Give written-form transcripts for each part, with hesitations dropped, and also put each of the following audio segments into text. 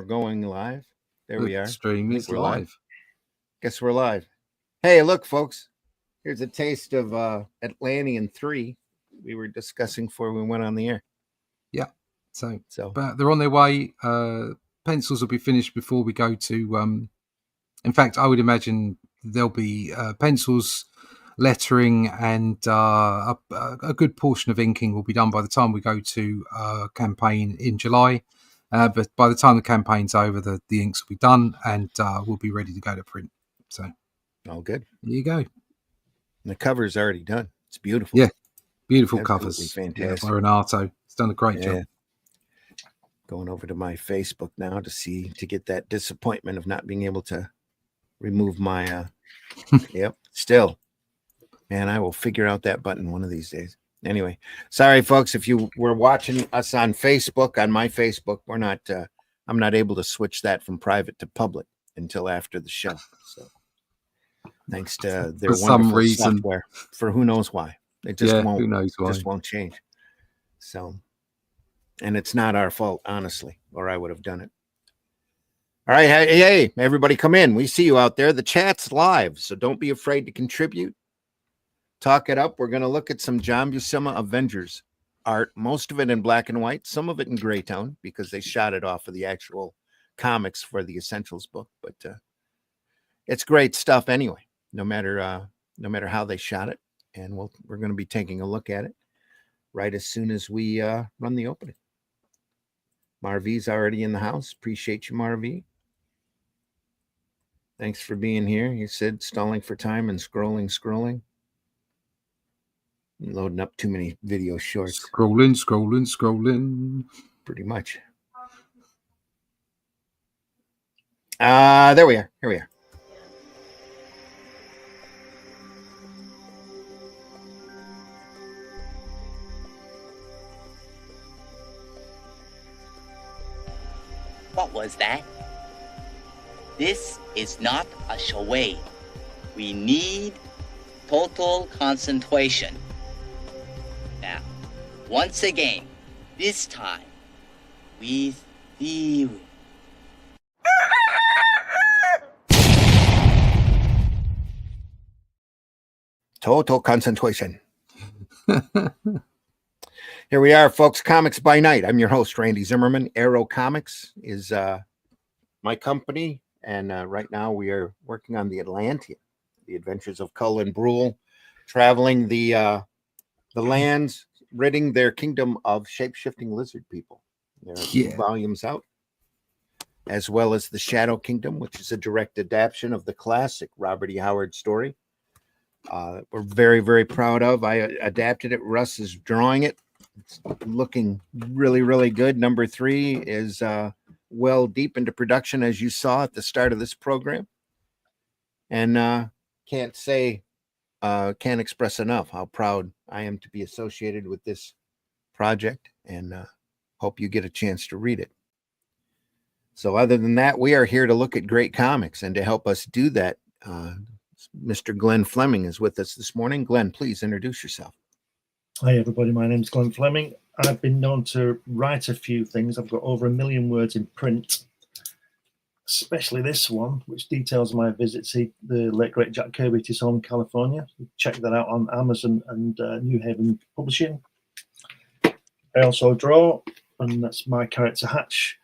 we're going live. There we are. Stream is live. Guess we're live. Hey, look, folks. Here's a taste of Atlantean 3 we were discussing before we went on the air. Yeah. So but they're on their way. Pencils will be finished before we go to... in fact, I would imagine there'll be pencils, lettering, and a good portion of inking will be done by the time we go to campaign in July. But by the time the campaign's over, the inks will be done and we'll be ready to go to print. So, all good. There you go. And the cover's already done. It's beautiful. Yeah, beautiful Absolutely covers. fantastic. Yeah, by Renato. It's done a great job. Going over to my Facebook now to get that disappointment of not being able to remove my yep. Still, man, I will figure out that button one of these days. Anyway, sorry, folks, if you were watching us on Facebook, on my Facebook, we're not. I'm not able to switch that from private to public until after the show. So, thanks to their wonderful software, for who knows why, it just won't. Who knows why? Just won't change. So, and it's not our fault, honestly, or I would have done it. All right, hey, everybody, come in. We see you out there. The chat's live, so don't be afraid to contribute. Talk it up. We're going to look at some John Buscema Avengers art, most of it in black and white, some of it in gray tone, because they shot it off of the actual comics for the Essentials book. But it's great stuff anyway, no matter how they shot it. And we're going to be taking a look at it right as soon as we run the opening. Marvy's already in the house. Appreciate you, Marvy. Thanks for being here. You said stalling for time and scrolling. Loading up too many video shorts. Scrolling. Pretty much. There we are. Here we are. What was that? This is not a charade. We need total concentration. Now, once again, this time, with theory. Total concentration. Here we are, folks. Comics by Night. I'm your host, Randy Zimmerman. Arrow Comics is my company, and right now we are working on the Atlantean, the adventures of Cull and Brule, traveling the lands, ridding their kingdom of shape-shifting lizard people. There are 2 volumes out, as well as the Shadow Kingdom, which is a direct adaptation of the classic Robert E. Howard story. We're very, very proud of. I adapted it. Russ is drawing it. It's looking really, really good. Number 3 is well deep into production, as you saw at the start of this program. And can't express enough how proud I am to be associated with this project, and hope you get a chance to read it. So other than that, we are here to look at great comics, and to help us do that, Mr. Glenn Fleming is with us this morning. Glenn, please introduce yourself. Hi, everybody. My name is Glenn Fleming. I've been known to write a few things. I've got over 1 million words in print, especially this one, which details my visit to the late, great Jack Kirby to his home in California. Check that out on Amazon and New Haven Publishing. I also draw, and that's my character Hatch.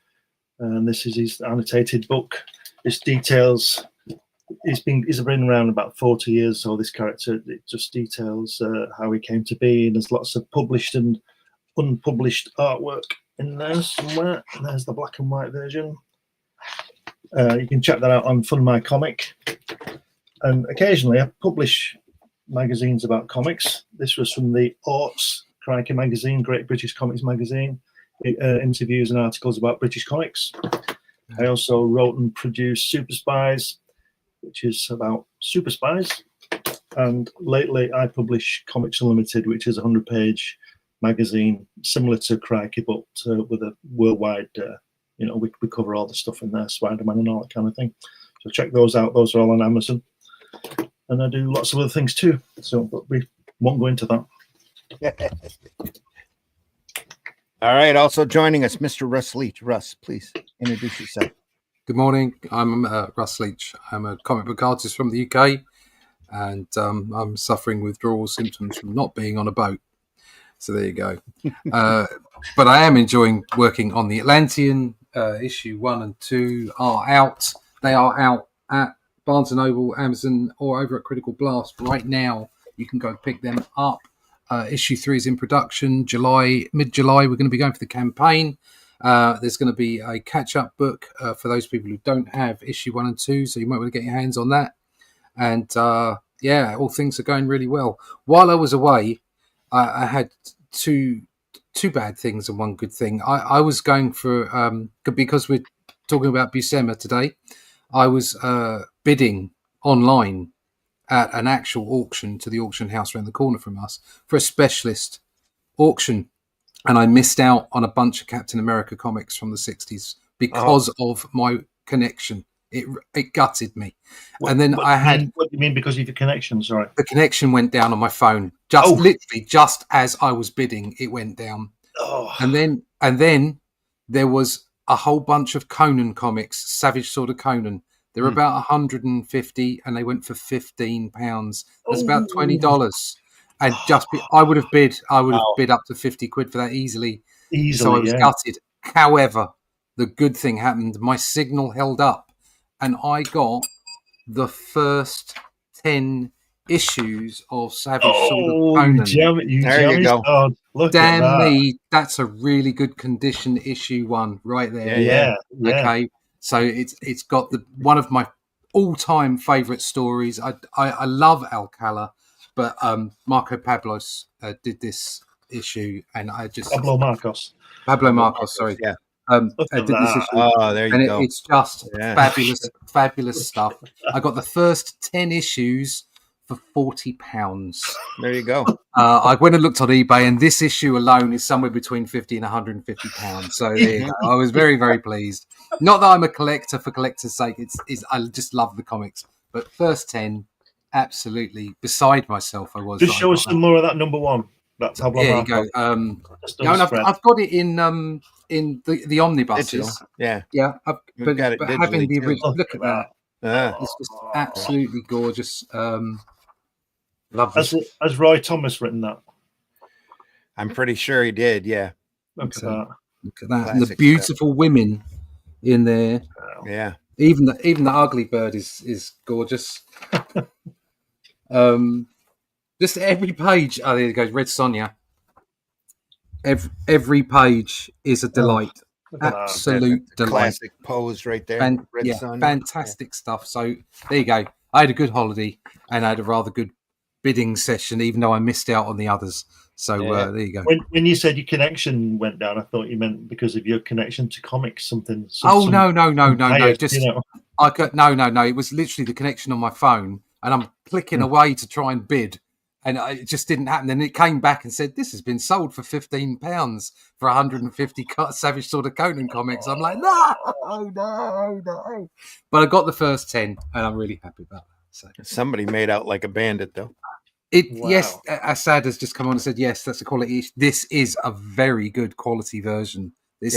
And this is his annotated book. This details... He's been around about 40 years, so this character, it just details how he came to be, and there's lots of published and unpublished artwork in there somewhere. There's the black and white version. You can check that out on Fun My Comic. And occasionally I publish magazines about comics. This was from the Orts Crikey magazine, Great British Comics magazine. It interviews and articles about British comics. I also wrote and produced Super Spies, which is about super spies. And lately I publish Comics Unlimited, which is a 100-page magazine similar to Crikey, but with a worldwide, we cover all the stuff in there, Spider-Man and all that kind of thing. So check those out. Those are all on Amazon. And I do lots of other things too. So, but we won't go into that. All right. Also joining us, Mr. Russ Leach. Russ, please. introduce yourself. Good morning. I'm Russ Leach. I'm a comic book artist from the UK, and I'm suffering withdrawal symptoms from not being on a boat. So there you go. But I am enjoying working on the Atlantean. Issue 1 and 2 are out. They are out at Barnes & Noble, Amazon, or over at Critical Blast right now. You can go pick them up. Issue 3 is in production. Mid-July, we're going to be going for the campaign. There's going to be a catch-up book for those people who don't have issue 1 and 2, so you might want to get your hands on that. And all things are going really well. While I was away, I had two bad things and one good thing. I was going for because we're talking about Buscema today. I was bidding online at an actual auction to the auction house around the corner from us for a specialist auction, and I missed out on a bunch of Captain America comics from the 60s because of my connection. It gutted me. What do you mean because of your connection? Sorry, the connection went down on my phone. Literally just as I was bidding, it went down. And then there was a whole bunch of Conan comics, Savage Sword of Conan. They were about 150, and they went for £15. That's about $20. And I would have bid up to 50 quid for that easily. So I was gutted. However, the good thing happened. My signal held up, and I got the first 10 issues of Savage Sword of Conan. There you go. Damn me, that's a really good condition issue 1 right there. Yeah. Okay, so it's got one of my all-time favourite stories. I love Alcala, but Marco Pablos did this issue, and I just Pablo Marcos. Sorry. Yeah. I did this issue. Oh, there you go. It's just fabulous stuff. I got the first 10 issues for £40. There you go. I went and looked on eBay, and this issue alone is somewhere between £50 and £150. So there you go. I was very, very pleased. Not that I'm a collector for collector's sake. It's I just love the comics. But first 10, absolutely beside myself. I was. Just show us some more of that number 1. That's how. There you go. I've got it in the omnibuses. Digital. Yeah. But having the original, look at that. It's just absolutely gorgeous. Love this. Has Roy Thomas written that? I'm pretty sure he did. Yeah. Look at that. Classic and the beautiful women in there. Yeah. Even the ugly bird is gorgeous. Just every page. Oh, there it goes. Red Sonja. Every page is a delight. Absolute delight. Classic pose right there. Red Sonja. Fantastic stuff. So there you go. I had a good holiday, and I had a rather good bidding session, even though I missed out on the others. So there you go. When you said your connection went down, I thought you meant because of your connection to comics, something. No. Just no. It was literally the connection on my phone, and I'm clicking away to try and bid, and it just didn't happen. And it came back and said, "This has been sold for £15 for 150 Savage Sword of Conan comics." I'm like, no. But I got the first 10, and I'm really happy about that. So somebody made out like a bandit, though. Yes, Assad has just come on and said, yes, that's a quality. This is a very good quality version. There's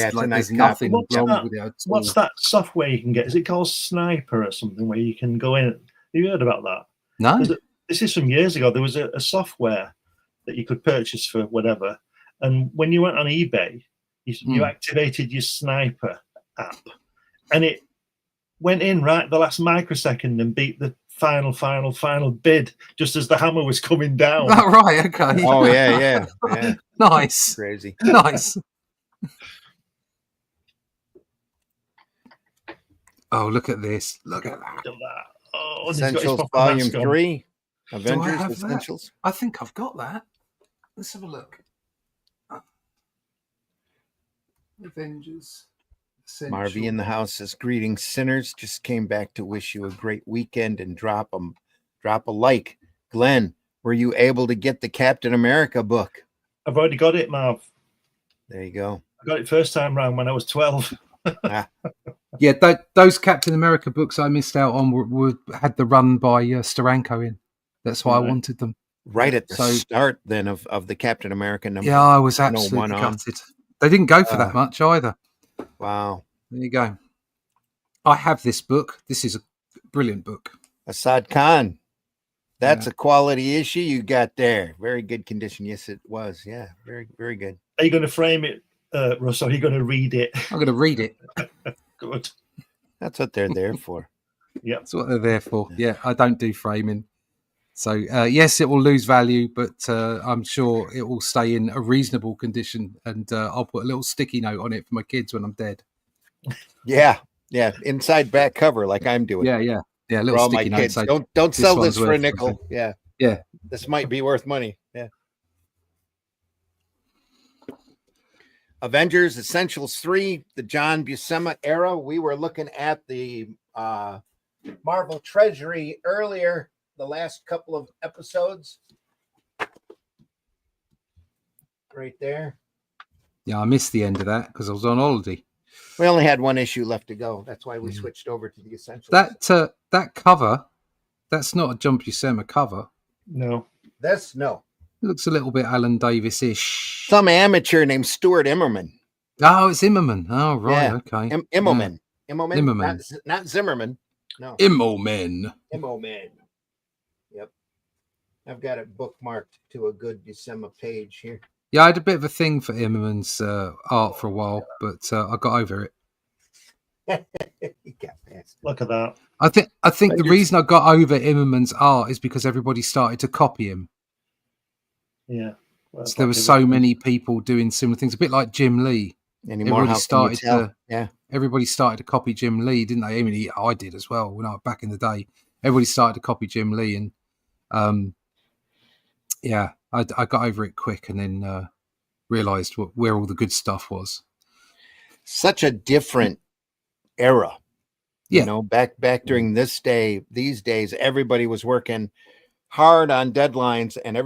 nothing wrong with it at all. What's that software you can get? Is it called Sniper or something where you can go in? Have you heard about that? No. This is from years ago. There was a software that you could purchase for whatever. And when you went on eBay, you activated your Sniper app. And it went in right the last microsecond and beat the final bid just as the hammer was coming down. Oh, right, okay. Oh, yeah. Nice. Crazy. Nice. Oh, look at this. Look at that. Oh, Essentials Volume 3. Avengers Essentials. I think I've got that. Let's have a look. Avengers. Marvy in the house says, "Greetings, sinners. Just came back to wish you a great weekend and drop a like." Glenn, were you able to get the Captain America book? I've already got it, Marv. There you go. I got it first time round when I was 12. Yeah, those Captain America books I missed out on had the run by Steranko in. That's why I wanted them. Right at the start then of the Captain America number. Yeah, I was absolutely gutted. They didn't go for that much either. Wow. There you go. I have this book. This is a brilliant book. Assad Khan. That's a quality issue you got there. Very good condition. Yes, it was. Yeah, very, very good. Are you going to frame it, Russ, or are you going to read it? I'm going to read it. Good. That's what they're there for. Yeah, that's what they're there for. Yeah, I don't do framing. So, yes, it will lose value, but I'm sure it will stay in a reasonable condition. And I'll put a little sticky note on it for my kids when I'm dead. Yeah. Inside back cover, like I'm doing. Yeah. A little for all sticky my note. kids. Say, Don't sell this for a worth nickel. something. Yeah. This might be worth money. Yeah. Avengers Essentials 3, the John Buscema era. We were looking at the Marvel Treasury earlier, the last couple of episodes. Right there. Yeah, I missed the end of that because I was on holiday. We only had one issue left to go. That's why we switched over to the Essentials. That cover, that's not a John Buscema cover. no. No. It looks a little bit Alan Davis-ish. Some amateur named Stuart Immerman. Oh, it's Immerman. Oh, right. Yeah. Okay. Immelman. Yeah. Immelman. Not Zimmerman. No. Immelman. Yep. I've got it bookmarked to a good Buscema page here. Yeah, I had a bit of a thing for Immerman's art for a while, but I got over it. You got past. Look at that. I think the reason I got over Immerman's art is because everybody started to copy him. Yeah. Well, So there were so many people doing similar things, a bit like Jim Lee. Everybody started to copy Jim Lee, didn't they? I mean, I did as well when I was back in the day. Everybody started to copy Jim Lee, and I got over it quick, and then realised where all the good stuff was. Such a different era. Yeah. You know, back during these days, everybody was working hard on deadlines, and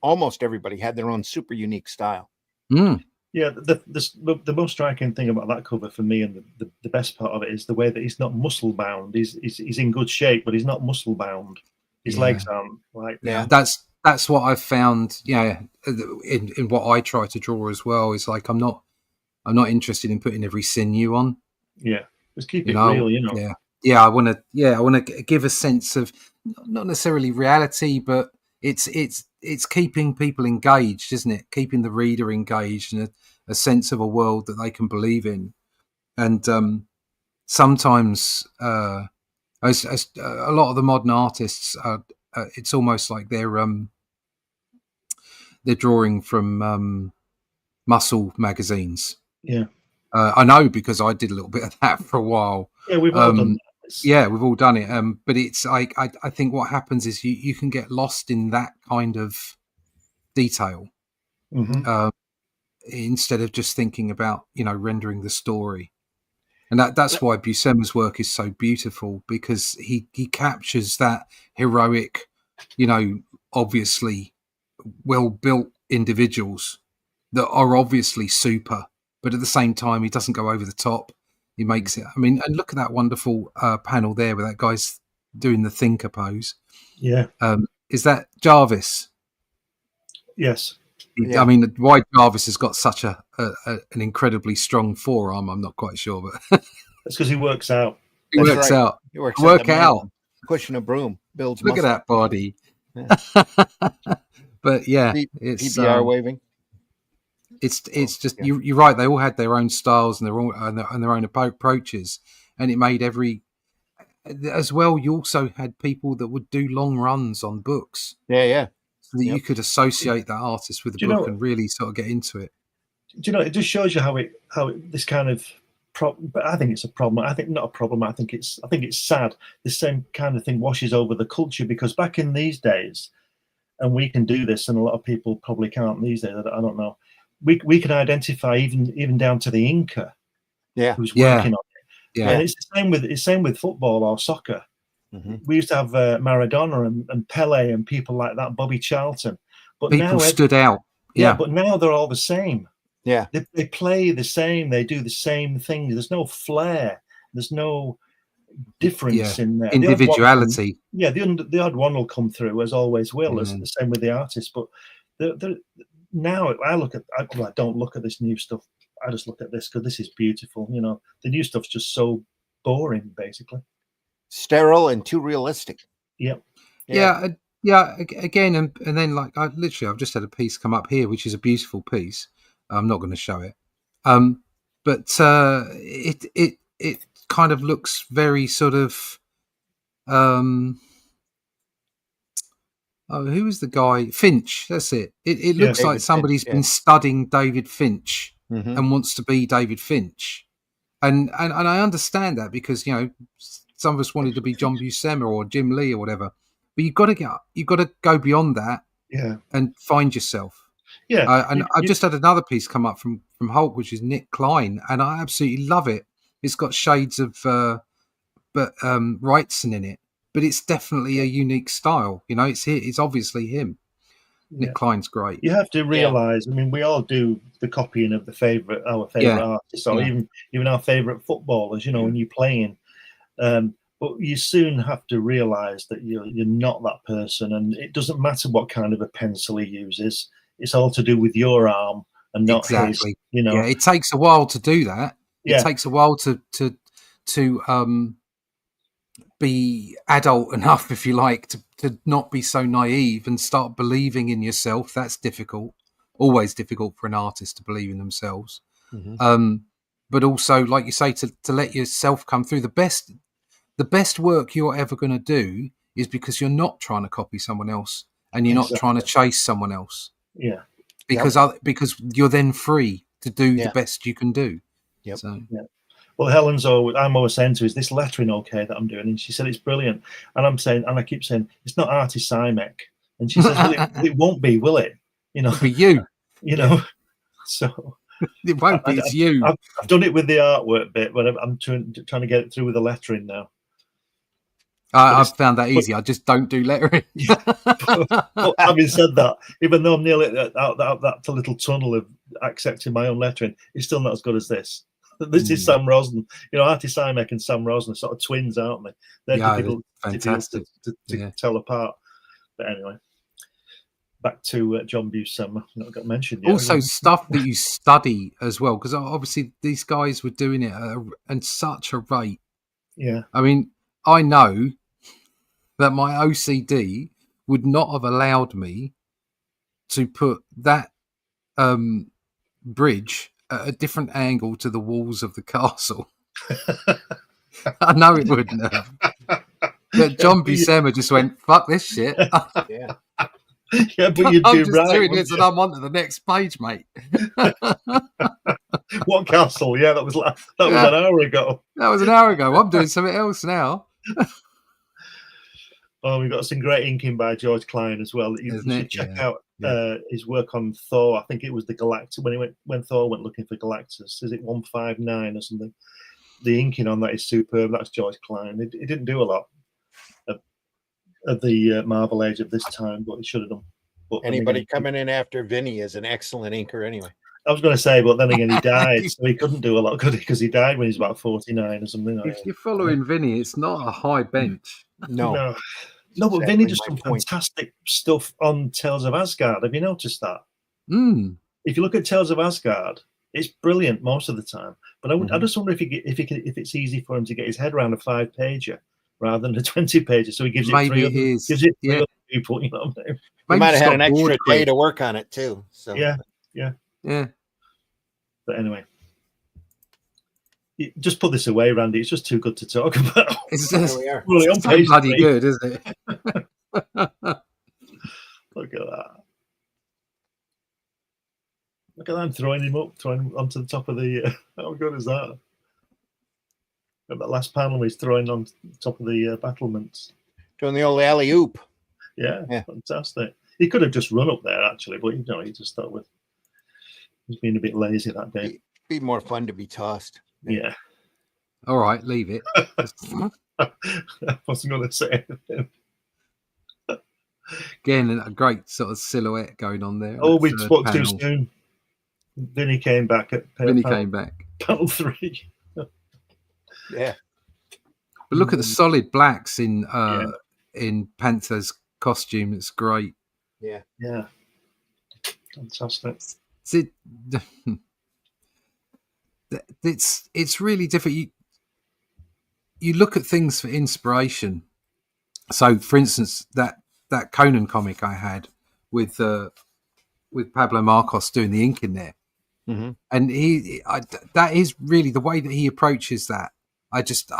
almost everybody had their own super unique style. Mm. Yeah, the most striking thing about that cover for me, and the best part of it, is the way that he's not muscle bound. He's in good shape, but he's not muscle bound. His legs aren't like That's what I've found. Yeah, in what I try to draw as well is like I'm not interested in putting every sinew on. Yeah, just keep it real, you know. Yeah. I want to give a sense of not necessarily reality, but it's keeping people engaged, isn't it? Keeping the reader engaged and a sense of a world that they can believe in. And sometimes, as a lot of the modern artists, it's almost like they're drawing from muscle magazines. Yeah. I know because I did a little bit of that for a while. Yeah, we've all done that. Yeah, we've all done it. But it's like I think what happens is you can get lost in that kind of detail instead of just thinking about rendering the story. And that's why Buscema's work is so beautiful, because he captures that heroic, obviously well built individuals that are obviously super. But at the same time, he doesn't go over the top. He makes it. I mean, and look at that wonderful panel there where that guy's doing the thinker pose. Yeah. Is that Jarvis? Yes. I mean, why Jarvis has got such an incredibly strong forearm, I'm not quite sure, but that's because he works out. He works out. Pushing a broom builds. Look at that body. Yeah. But yeah, it's PBR waving. It's just you're right. They all had their own styles and their own approaches, and it made as well. You also had people that would do long runs on books. Yeah. So that you could associate that artist with the book and really sort of get into it. Do you know? It just shows you how this kind of but I think it's a problem. I think not a problem. I think it's sad. The same kind of thing washes over the culture, because back in these days, and we can do this, and a lot of people probably can't these days. I don't know. We can identify even down to the inker, who's working on it. Yeah, and it's the same with football or soccer. Mm-hmm. We used to have Maradona and Pele and people like that, Bobby Charlton. But people now stood out. Yeah, but now they're all the same. Yeah, they play the same. They do the same thing. There's no flair. There's no difference in there. Individuality. The odd one will come through, as always will. As the same with the artist. But now I don't look at this new stuff. I just look at this because this is beautiful. You know, the new stuff's just so boring, basically. Sterile and too realistic. Yep. Yeah. Again, and then like I've just had a piece come up here, which is a beautiful piece. I'm not going to show it, but it kind of looks very sort of. Oh, who is the guy? Finch. That's it. It looks like David somebody's Finch, been studying David Finch Mhm. and wants to be David Finch, and I understand that because some of us wanted to be John Buscema or Jim Lee or whatever, but you've got to go beyond that, and find yourself. Yeah, and I've just had another piece come up from Hulk, which is Nick Klein, and I absolutely love it. It's got shades of Wrightson in it, but it's definitely a unique style. It's obviously him. Nick Klein's great. You have to realize. I mean, we all do the copying of our favorite artists, or even our favorite footballers. When you're playing, but you soon have to realize that you're not that person, and it doesn't matter what kind of a pencil he uses. It's all to do with your arm and not his. Yeah, it takes a while to do that. Yeah. It takes a while to be adult enough, if you like, to not be so naive and start believing in yourself. That's difficult. Always difficult for an artist to believe in themselves. Mhm. But also, like you say, to let yourself come through. The best work you're ever going to do is because you're not trying to copy someone else and you're not trying to chase someone else. Yeah. Because you're then free to do the best you can do. Yep. So. Yeah. Well, I'm always saying to her, is this lettering okay that I'm doing? And she said it's brilliant. And I keep saying it's not Artie Simek. And she says, well, it won't be, will it? It'll be you. So it won't be. It's you. I've done it with the artwork bit, but I'm trying to get it through with the lettering now. I've found that easy. I just don't do lettering. But having said that, even though I'm nearly out that little tunnel of accepting my own lettering, it's still not as good as this. This is Sam Rosner. Artie Simek and Sam Rosner are sort of twins, aren't they? They're difficult to tell apart. But anyway, back to John Buscema. Not got mentioned yet. Also, stuff that you study as well, because obviously these guys were doing it at such a rate. Yeah. I mean, I know that my OCD would not have allowed me to put that bridge at a different angle to the walls of the castle. I know it wouldn't have. But John Buscema just went, fuck this shit. Yeah, but you'd I'm do just right. Doing this and I'm on to the next page, mate. What castle? Yeah, that was an hour ago. That was an hour ago. I'm doing something else now. Oh, we've got some great inking by George Klein as well. You should check out his work on Thor. I think it was the Galactus when Thor went looking for Galactus. Is it 159 or something? The inking on that is superb. That's George Klein. He didn't do a lot of the Marvel age of this time, but he should have done. But anybody coming in after Vinny is an excellent inker anyway. I was going to say, but then again, he died, so he couldn't do a lot, could he? Because he died when he was about 49 or something. If you're following Vinny, it's not a high bench. No, but Vinny does some fantastic stuff on Tales of Asgard. Have you noticed that? If you look at Tales of Asgard, it's brilliant most of the time. But I just wonder if it's easy for him to get his head around a 5-pager rather than a 20-pager. So he gives it three other people. You know what I mean? He might have had an extra day to work on it too. So yeah. But anyway, just put this away, Randy. It's just too good to talk about. It's just really on page bloody 3. good, isn't it? Look at that. Look at that, throwing him onto the top of the. How good is that? At that last panel, he's throwing on top of the battlements. Doing the old alley oop. Yeah, fantastic. He could have just run up there actually, but he just thought with. He's been a bit lazy that day. It'd be more fun to be tossed. Yeah. All right, leave it. I wasn't going to say anything. Again, a great sort of silhouette going on there. Oh, we spoke too soon. Vinny came back at panel 3. Yeah. But look at the solid blacks in Panther's costume. It's great. Yeah. Fantastic. it's really different. You look at things for inspiration. So, for instance, that Conan comic I had with Pablo Marcos doing the ink in there, and that is really the way that he approaches that. I just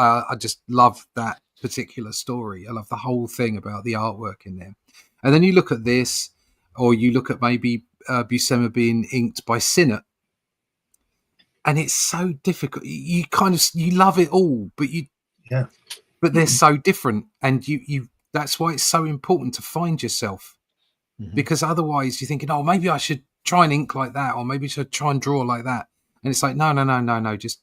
love that particular story. I love the whole thing about the artwork in there. And then you look at this, or you look at maybe Buscema being inked by Sinnott, and it's so difficult. You love it all, but they're so different, and you that's why it's so important to find yourself, because otherwise you're thinking, oh, maybe I should try and ink like that, or maybe I should try and draw like that, and it's like no, just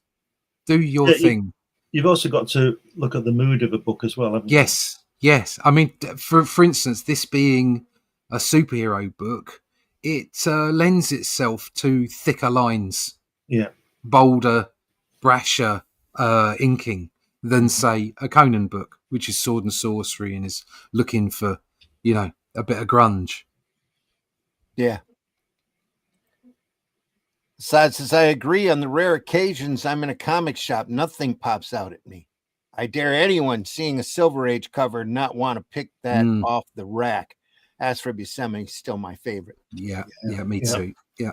do your thing. You've also got to look at the mood of a book as well, haven't you? Yes. I mean, for instance, this being a superhero book, it lends itself to thicker lines, bolder, brasher inking than, say, a Conan book, which is sword and sorcery and is looking for, a bit of grunge. Yeah. Sad says, I agree. On the rare occasions I'm in a comic shop, nothing pops out at me. I dare anyone seeing a Silver Age cover not want to pick that off the rack. As for Buscema, he's still my favorite. Yeah, me too. Yeah.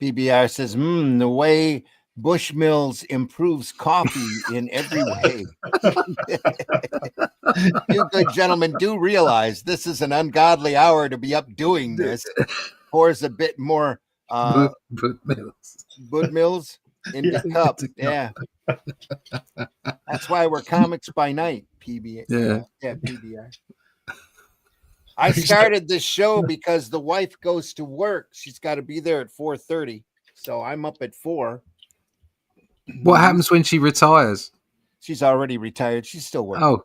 BBR says, the way Bushmills improves coffee in every way. You good gentlemen do realize this is an ungodly hour to be up doing this. Pours a bit more Budmills in the cup. Yeah. That's why we're comics by night, PBR. Yeah, PBR. I started this show because the wife goes to work. She's got to be there at 4:30. So I'm up at 4. What happens when she retires? She's already retired. She's still working. Oh,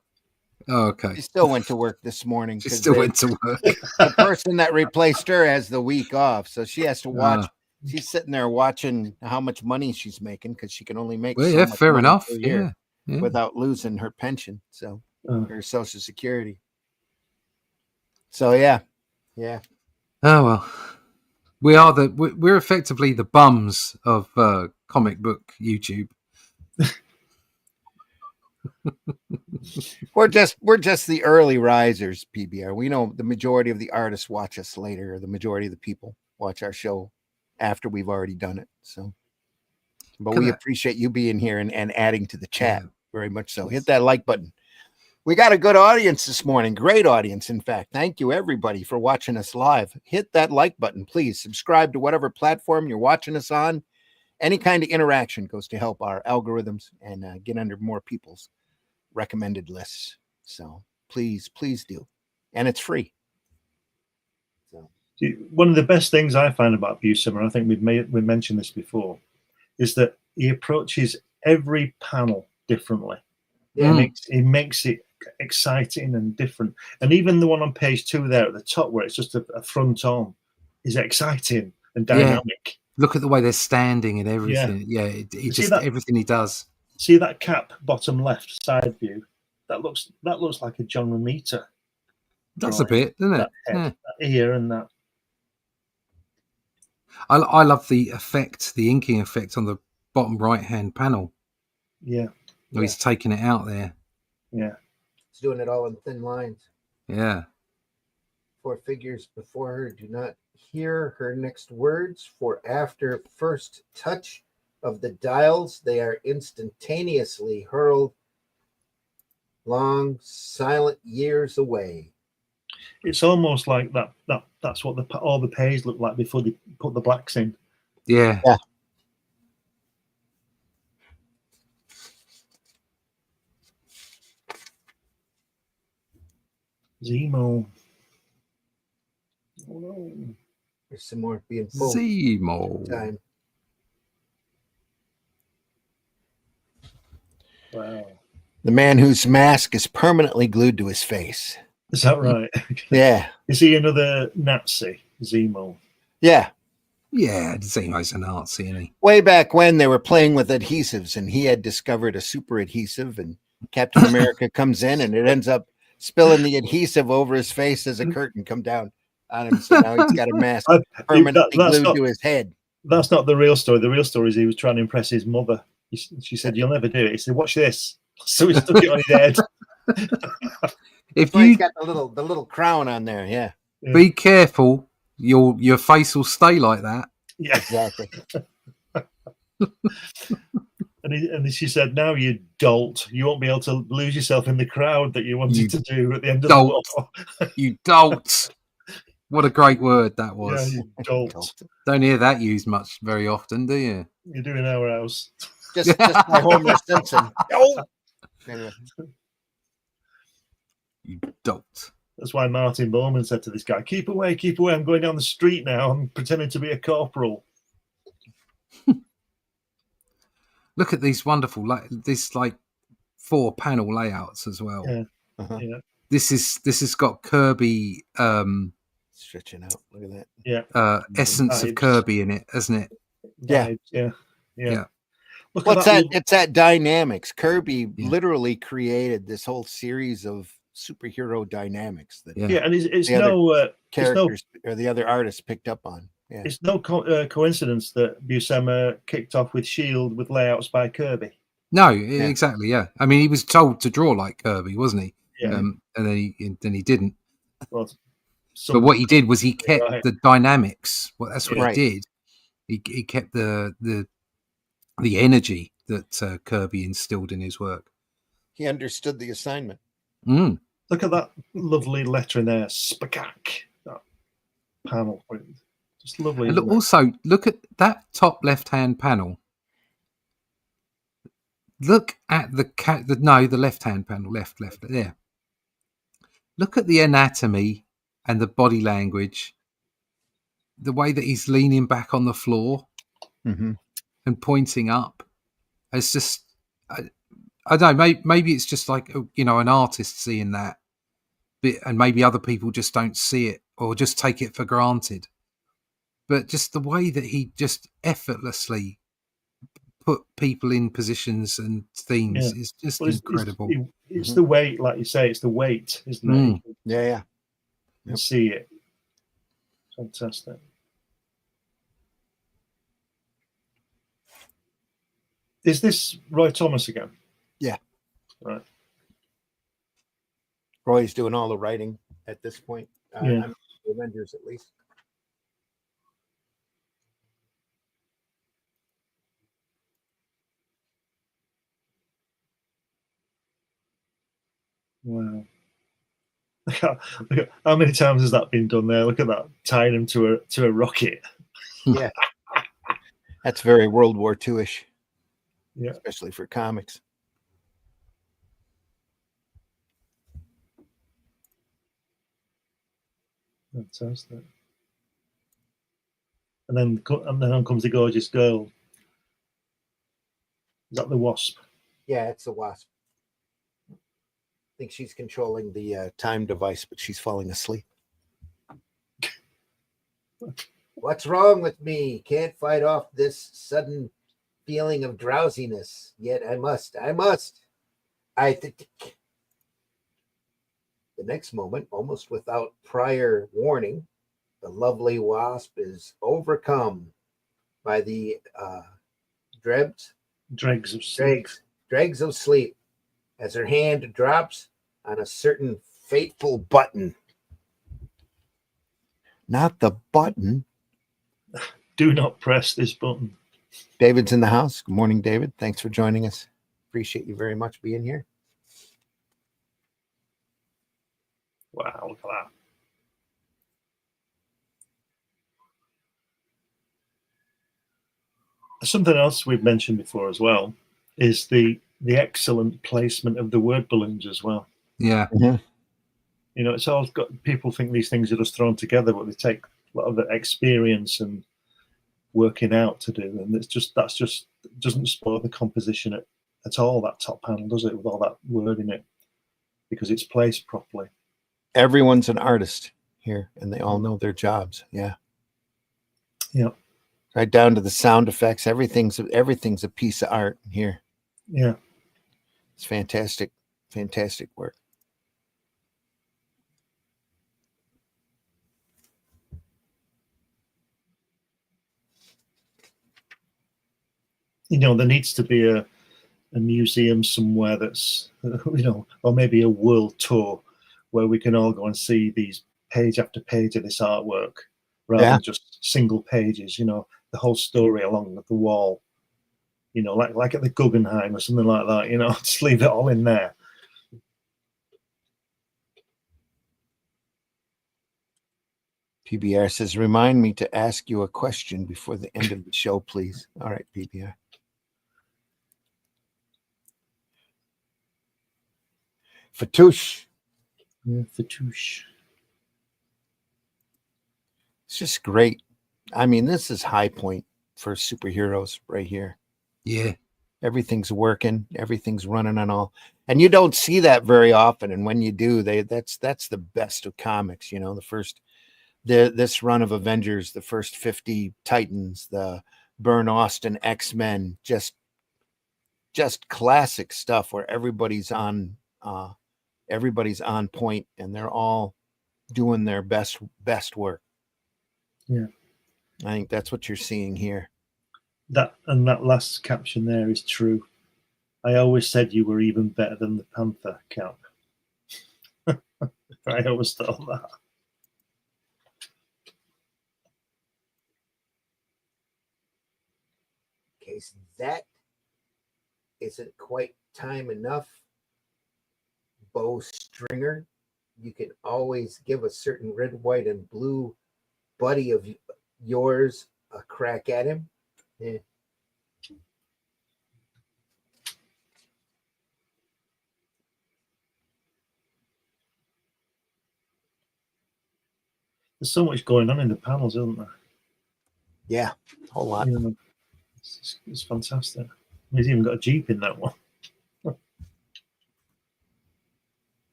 okay. She still went to work this morning. She still went to work. The person that replaced her has the week off, so she has to watch. She's sitting there watching how much money she's making because she can only make. Well, so much fair money enough. per year without losing her pension, so her Social Security. So yeah. Oh well, we're effectively the bums of comic book YouTube. We're just the early risers, PBR. We know the majority of the artists watch us later, or the majority of the people watch our show after we've already done it. So, but we appreciate you being here and adding to the chat very much so. Hit that like button. We got a good audience this morning. Great audience, in fact. Thank you, everybody, for watching us live. Hit that like button, please. Subscribe to whatever platform you're watching us on. Any kind of interaction goes to help our algorithms and get under more people's recommended lists. So please do. And it's free. So one of the best things I find about Buscema, I think we mentioned this before, is that he approaches every panel differently. He makes it exciting and different. And even the one on page 2 there at the top, where it's just a front on, is exciting and dynamic. Look at the way they're standing and everything. Everything he does. See that cap bottom left side view? That looks like a John Romita. That's a bit, doesn't it? That ear and that. I love the effect, the inking effect on the bottom right hand panel. Yeah. He's taking it out there. Yeah. He's doing it all in thin lines. Yeah. 4 figures before her do not hear her next words, for after first touch of the dials, they are instantaneously hurled long, silent years away. It's almost like that's what all the pages look like before they put the blacks in. Yeah. Zemo. Oh no. There's some more being pulled. Zemo. Time. Wow. The man whose mask is permanently glued to his face. Is that right? Yeah. Is he another Nazi, Zemo? Yeah. Yeah, Zemo's a Nazi, isn't he? Way back when they were playing with adhesives and he had discovered a super adhesive, and Captain America comes in and it ends up spilling the adhesive over his face as a curtain come down on him. So now he's got a mask permanently glued to his head. That's not the real story. The real story is he was trying to impress his mother. She said, "You'll never do it." He said, "Watch this." So he stuck it on his head. If That's why he's you got the little crown on there. Yeah, be careful, your face will stay like that. Yeah, exactly. and she said, "Now you dolt, you won't be able to lose yourself in the crowd that you wanted to do at the end of the war." You dolt. What a great word that was. Yeah, you dolt. Don't hear that used much very often, do you? You're doing our house. Just by Homer Simpson. Oh, anyway. You dolt. That's why Martin Bowman said to this guy, keep away. I'm going down the street now. I'm pretending to be a corporal." Look at these wonderful, this 4-panel layouts as well. Yeah. Uh-huh. Yeah. This has got Kirby Stretching out. Look at that. Yeah. Essence of Kirby in it, hasn't it? Yeah. Yeah. Look Well, at that. it's that dynamics. Kirby Yeah. literally created this whole series of superhero dynamics that and it's the no characters or the other artists picked up on. Yeah. It's no coincidence that Buscema kicked off with Shield with layouts by Kirby. No, exactly. Yeah, I mean, he was told to draw like Kirby, wasn't he? Yeah. And then he didn't. Well, but what he did was he kept the dynamics. Well, that's what Right. he did. He kept the energy that Kirby instilled in his work. He understood the assignment. Mm. Look at that lovely letter in there, Spakak. That panel, just lovely. And also, look at that top left-hand panel. Look at the left-hand panel, left there. Look at the anatomy and the body language, the way that he's leaning back on the floor and pointing up. It's just, I don't know, maybe it's just like, an artist seeing that, and maybe other people just don't see it or just take it for granted. But just the way that he just effortlessly put people in positions and themes is just incredible. It's the weight, like you say, it's the weight, isn't it? Yeah. You see it. Fantastic. Is this Roy Thomas again? Yeah. Right. Roy's doing all the writing at this point. Yeah. Avengers, at least. Wow. Look at how many times has that been done there? Look at that, tying him to a rocket. Yeah. That's very World War II-ish. Yeah. Especially for comics. Fantastic. And then on comes the gorgeous girl. Is that the Wasp? Yeah, it's the Wasp. I think she's controlling the time device, but she's falling asleep. What's wrong with me? Can't fight off this sudden feeling of drowsiness. Yet I must. The next moment, almost without prior warning, the lovely Wasp is overcome by the dregs of sleep as her hand drops on a certain fateful button. Not the button. Do not press this button. David's in the house. Good morning, David. Thanks for joining us. Appreciate you very much being here. Wow, look at that. Something else we've mentioned before as well is the excellent placement of the word balloons as well. Yeah. Mm-hmm. It's all got, people think these things are just thrown together, but they take a lot of the experience and working out to do, and that's just doesn't spoil the composition at all, that top panel, does it, with all that word in it, because it's placed properly. Everyone's an artist here, and they all know their jobs. Yeah. Right down to the sound effects. Everything's a piece of art here. Yeah. It's fantastic work. there needs to be a museum somewhere that's, or maybe a world tour where we can all go and see these page after page of this artwork rather than just single pages, the whole story along the wall, like at the Guggenheim or something like that, just leave it all in there. PBR says, remind me to ask you a question before the end of the show, please. All right, PBR. Fatouche. Yeah, Fatouche. It's just great. I mean, this is high point for superheroes right here. Yeah. Everything's working. Everything's running on all. And you don't see that very often. And when you do, that's the best of comics. This run of Avengers, the first 50 Titans, the Byrne Austin X-Men, just classic stuff where everybody's on point and they're all doing their best work. Yeah. I think that's what you're seeing here. That last caption there is true. I always said you were even better than the Panther, Cap. I always thought that. Okay, so that isn't quite time enough. Bow stringer. You can always give a certain red, white, and blue buddy of yours a crack at him. Yeah. There's so much going on in the panels, isn't there? Yeah, a whole lot. It's fantastic. He's even got a Jeep in that one.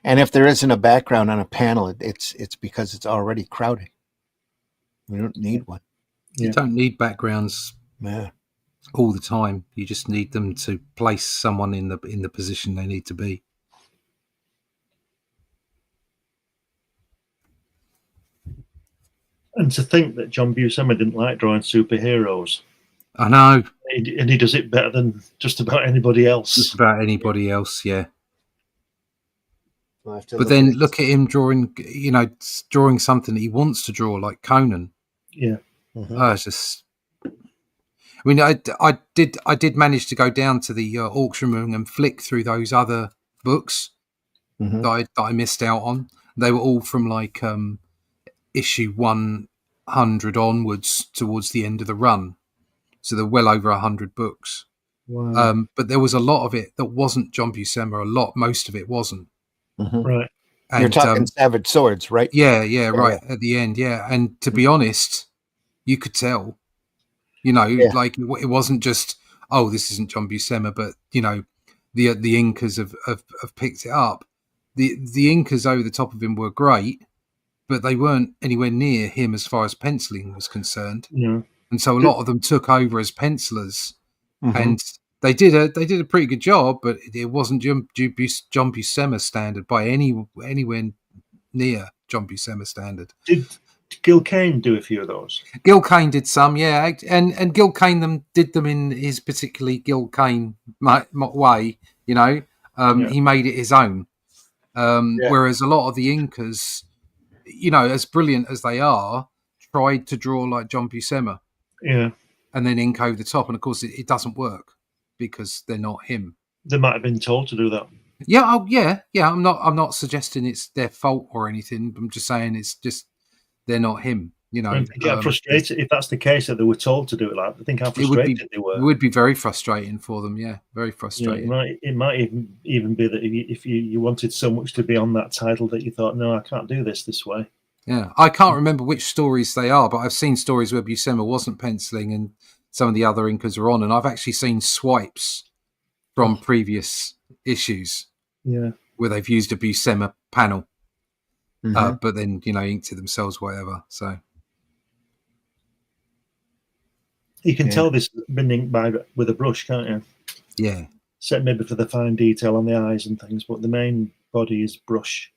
And if there isn't a background on a panel, it's because it's already crowded. We don't need one. You don't need backgrounds Yeah. all the time. You just need them to place someone in the position they need to be. And to think that John Buscema didn't like drawing superheroes. I know. And he does it better than just about anybody else. Just about anybody else, yeah. But then look at him drawing something that he wants to draw, like Conan. Yeah. Mm-hmm. It's just. I mean, I did manage to go down to the auction room and flick through those other books that I missed out on. They were all from like issue 100 onwards towards the end of the run, so they're well over 100 books. Wow. But there was a lot of it that wasn't John Buscema. Most of it wasn't. Mm-hmm. Right. And, you're talking Savage Swords, right? Yeah, right at the end, yeah. And to be honest, you could tell, like it wasn't just, oh, this isn't John Buscema, but the Incas have picked it up. The Incas over the top of him were great, but they weren't anywhere near him as far as penciling was concerned. Yeah. And so a lot of them took over as pencilers, and they did a pretty good job, but it wasn't John Buscema standard by anywhere near John Buscema standard. Did Gil Kane do a few of those? Gil Kane did some, yeah, and Gil Kane did them in his particularly Gil Kane way. He made it his own. Whereas a lot of the Incas, as brilliant as they are, tried to draw like John Buscema. Yeah. And then ink over the top, and of course it doesn't work because they're not him. They might have been told to do that. Yeah, yeah. I'm not suggesting it's their fault or anything. I'm just saying it's just they're not him. They get frustrated if that's the case, that they were told to do it. Like, I think how frustrated they were. It would be very frustrating for them. Yeah, very frustrating. Yeah, it might even be that if you wanted so much to be on that title that you thought, no, I can't do this way. Yeah, I can't remember which stories they are, but I've seen stories where Buscema wasn't penciling and some of the other Incas are on, and I've actually seen swipes from previous issues where they've used a Buscema panel, but then, inked it themselves, whatever. So you can tell this has been inked with a brush, can't you? Yeah. Except maybe for the fine detail on the eyes and things, but the main body is brush.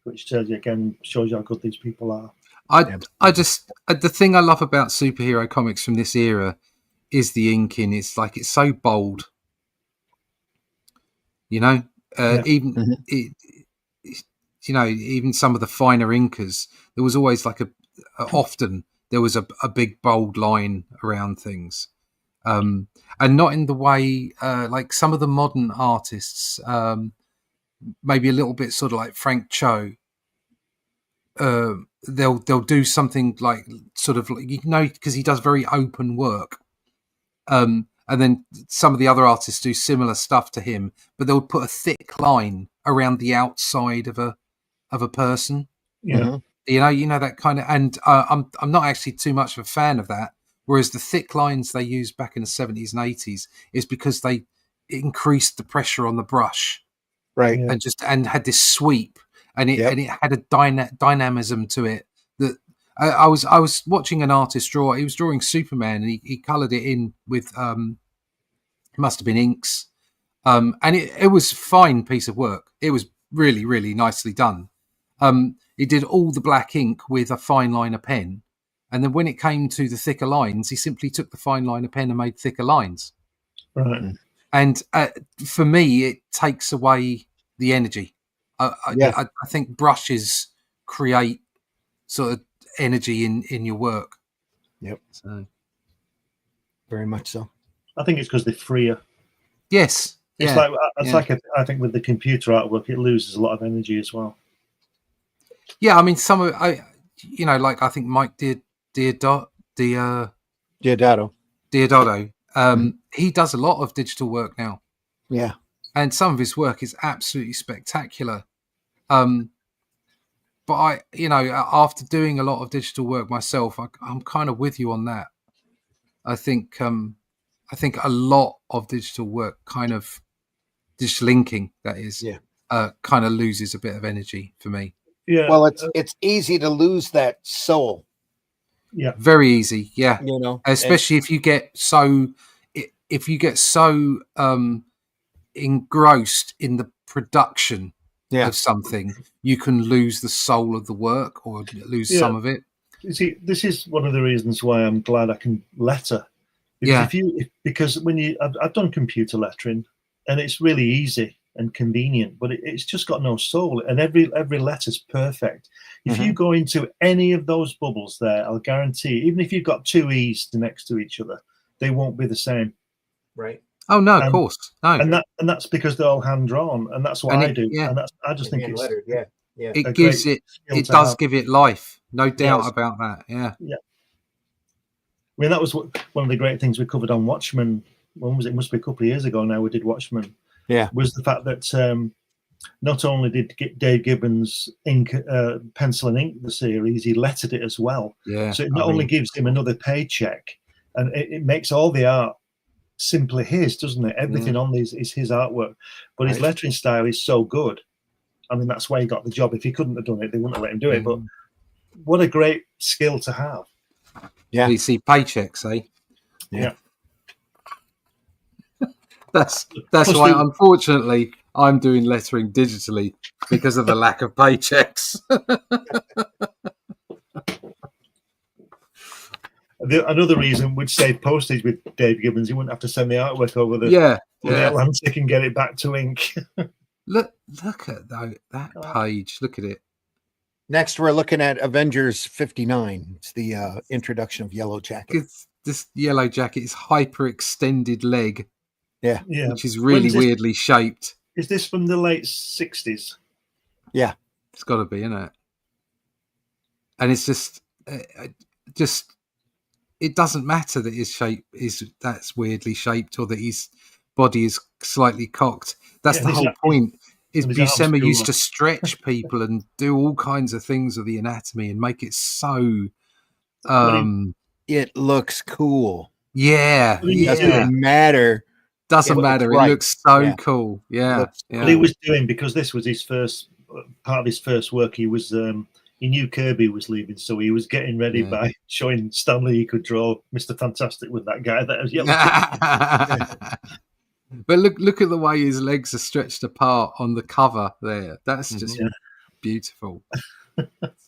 Which tells you again, shows you how good these people are. I just the thing I love about superhero comics from this era is the inking. It's like it's so bold, you know. Even even some of the finer inkers, there was always like often there was a big bold line around things, and not in the way like some of the modern artists, maybe a little bit sort of like Frank Cho. They'll do something like sort of because he does very open work, and then some of the other artists do similar stuff to him, but they'll put a thick line around the outside of a person. Yeah, you know that kind of. And I'm not actually too much of a fan of that. Whereas the thick lines they used back in the 70s and 80s is because they increased the pressure on the brush, right, and had this sweep. And it had a dynamism to it that I was watching an artist draw. He was drawing Superman, and he coloured it in with it must have been inks, and it was a fine piece of work. It was really, really nicely done. He did all the black ink with a fine liner pen, and then when it came to the thicker lines, he simply took the fine liner pen and made thicker lines. Right. And for me, it takes away the energy. I think brushes create sort of energy in your work. Yep. So very much so. I think it's because they're freer. Yes. It's like I think with the computer artwork, it loses a lot of energy as well. Yeah, I mean, some of I think Mike Deodato. He does a lot of digital work now. Yeah. And some of his work is absolutely spectacular. But after doing a lot of digital work myself, I'm kind of with you on that. I think a lot of digital work, kind of digital inking, that is, kind of loses a bit of energy for me. Yeah. Well, it's easy to lose that soul. Yeah. Very easy. Yeah. and Especially if you get so engrossed in the production of something, you can lose the soul of the work or lose some of it. You see, this is one of the reasons why I'm glad I can letter. Because I've done computer lettering, and it's really easy and convenient, but it's just got no soul, and every letter's perfect. If you go into any of those bubbles there, I'll guarantee, even if you've got two E's next to each other, they won't be the same. Right. Oh no, of course, no. And that's because they're all hand drawn, and that's what I do. Yeah. And I just think it's lettered. Yeah. It gives it does give it life, no doubt about that. Yeah. Yeah. I mean, that was one of the great things we covered on Watchmen. When was it? It must be a couple of years ago now. We did Watchmen. Yeah. Was the fact that not only did Dave Gibbons pencil and ink the series, he lettered it as well. Yeah. So it not only gives him another paycheck, and it makes all the art simply his, doesn't it? Everything on these is his artwork, but his lettering style is so good. I mean, that's why he got the job. If he couldn't have done it, they wouldn't have let him do it. But what a great skill to have. Yeah. You see paychecks, eh? Yeah. That's why, unfortunately, I'm doing lettering digitally because of the lack of paychecks. Another reason would save postage with Dave Gibbons. He wouldn't have to send the artwork over the Atlantic and get it back to ink. Look at that page. Look at it. Next, we're looking at Avengers 59. It's the introduction of Yellow Jacket. This Yellow Jacket is hyper-extended leg. Yeah. Which is really weirdly shaped. Is this from the late 60s? Yeah. It's got to be, isn't it? And it's just it doesn't matter that his shape that's weirdly shaped or that his body is slightly cocked. That's the whole point. Is Buscema used to stretch people and do all kinds of things with the anatomy and make it so it looks cool. Yeah. It doesn't matter. Doesn't matter. It looks so cool. Yeah. What he was doing, because this was his first part of his first work, he knew Kirby was leaving, so he was getting ready by showing Stanley he could draw Mr. Fantastic with that guy that was yellow. But look at the way his legs are stretched apart on the cover there. That's just beautiful.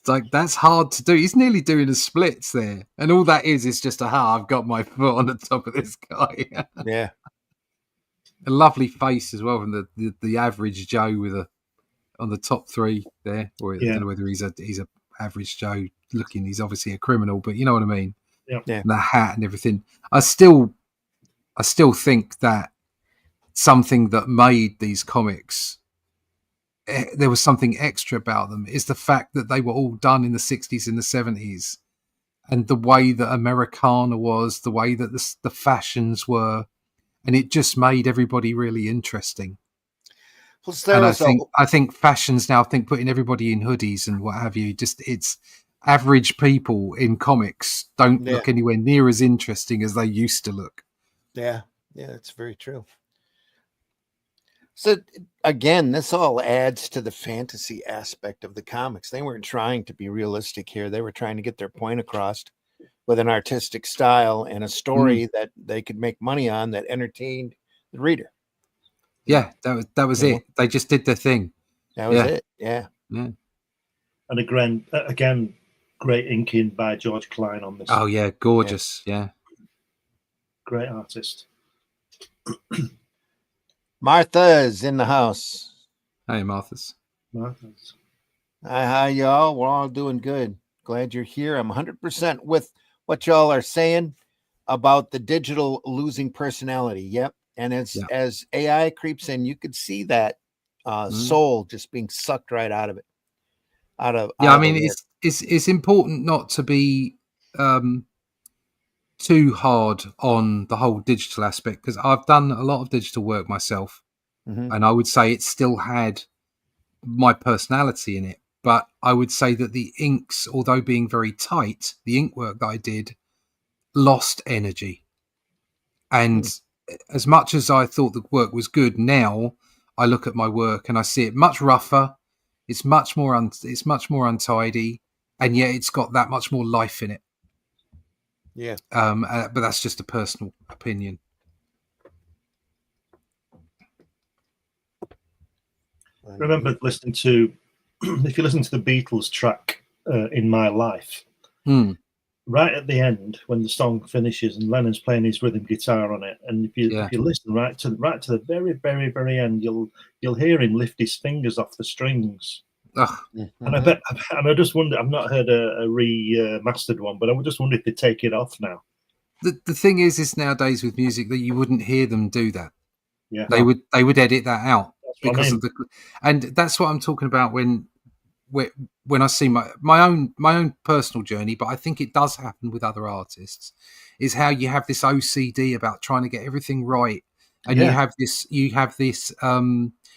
It's like, that's hard to do. He's nearly doing a splits there. And all that is just I've got my foot on the top of this guy. Yeah. A lovely face as well from the average Joe with on the top three there. Or I don't know whether he's a average Joe looking. He's obviously a criminal, but you know what I mean? Yeah. And the hat and everything. I still think that something that made these comics, there was something extra about them, is the fact that they were all done in the 60s and the 70s, and the way that Americana was, the way that the fashions were, and it just made everybody really interesting. Plus, and I think fashions now, putting everybody in hoodies and what have you, just it's average people in comics don't look anywhere near as interesting as they used to look. Yeah, that's very true. So again, this all adds to the fantasy aspect of the comics. They weren't trying to be realistic here. They were trying to get their point across with an artistic style and a story that they could make money on that entertained the reader. Yeah, that was it. They just did their thing. That was it. Yeah. And again, great inking by George Klein on this. Oh yeah, gorgeous. Yeah. Great artist. Martha's in the house. Hey, Martha's. Hi, y'all. We're all doing good. Glad you're here. I'm 100% with what y'all are saying about the digital losing personality. Yep. And as AI creeps in, you could see that soul just being sucked right out of it. I mean, it's important not to be too hard on the whole digital aspect, because I've done a lot of digital work myself, and I would say it still had my personality in it. But I would say that the inks, although being very tight, the ink work that I did lost energy. And as much as I thought the work was good, now I look at my work and I see it much rougher. It's much more untidy, and yet it's got that much more life in it. Yeah. But that's just a personal opinion. I remember listening to, if you listen to the Beatles track "In My Life," right at the end when the song finishes and Lennon's playing his rhythm guitar on it, and if you listen right to the very, very, very end, you'll hear him lift his fingers off the strings. And I just wonder, I've not heard a remastered one, but I would just wonder if they take it off now. The thing is nowadays with music that you wouldn't hear them do that. Yeah, they would edit that out because of and that's what I'm talking about when I see my own personal journey. But I think it does happen with other artists, is how you have this OCD about trying to get everything right, and you have this.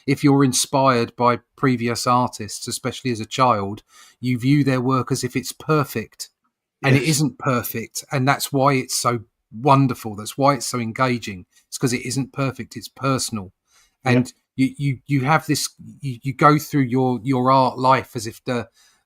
If you're inspired by previous artists, especially as a child, you view their work as if it's perfect, and it isn't perfect. And that's why it's so wonderful. That's why it's so engaging. It's because it isn't perfect. It's personal. And you have this, you go through your art life as if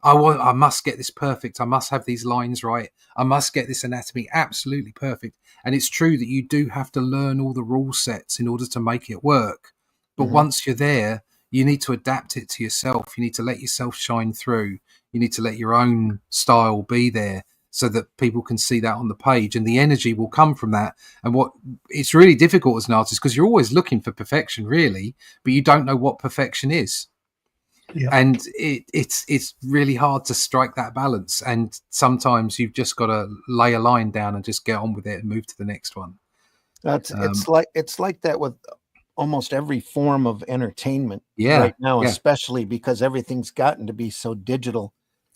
I must get this perfect. I must have these lines right. I must get this anatomy absolutely perfect. And it's true that you do have to learn all the rule sets in order to make it work. But once you're there, you need to adapt it to yourself. You need to let yourself shine through. You need to let your own style be there so that people can see that on the page, and the energy will come from that. And it's really difficult as an artist, because you're always looking for perfection, really, but you don't know what perfection is. Yeah. And it's really hard to strike that balance. And sometimes you've just got to lay a line down and just get on with it and move to the next one. It's like that with almost every form of entertainment right now, especially because everything's gotten to be so digital.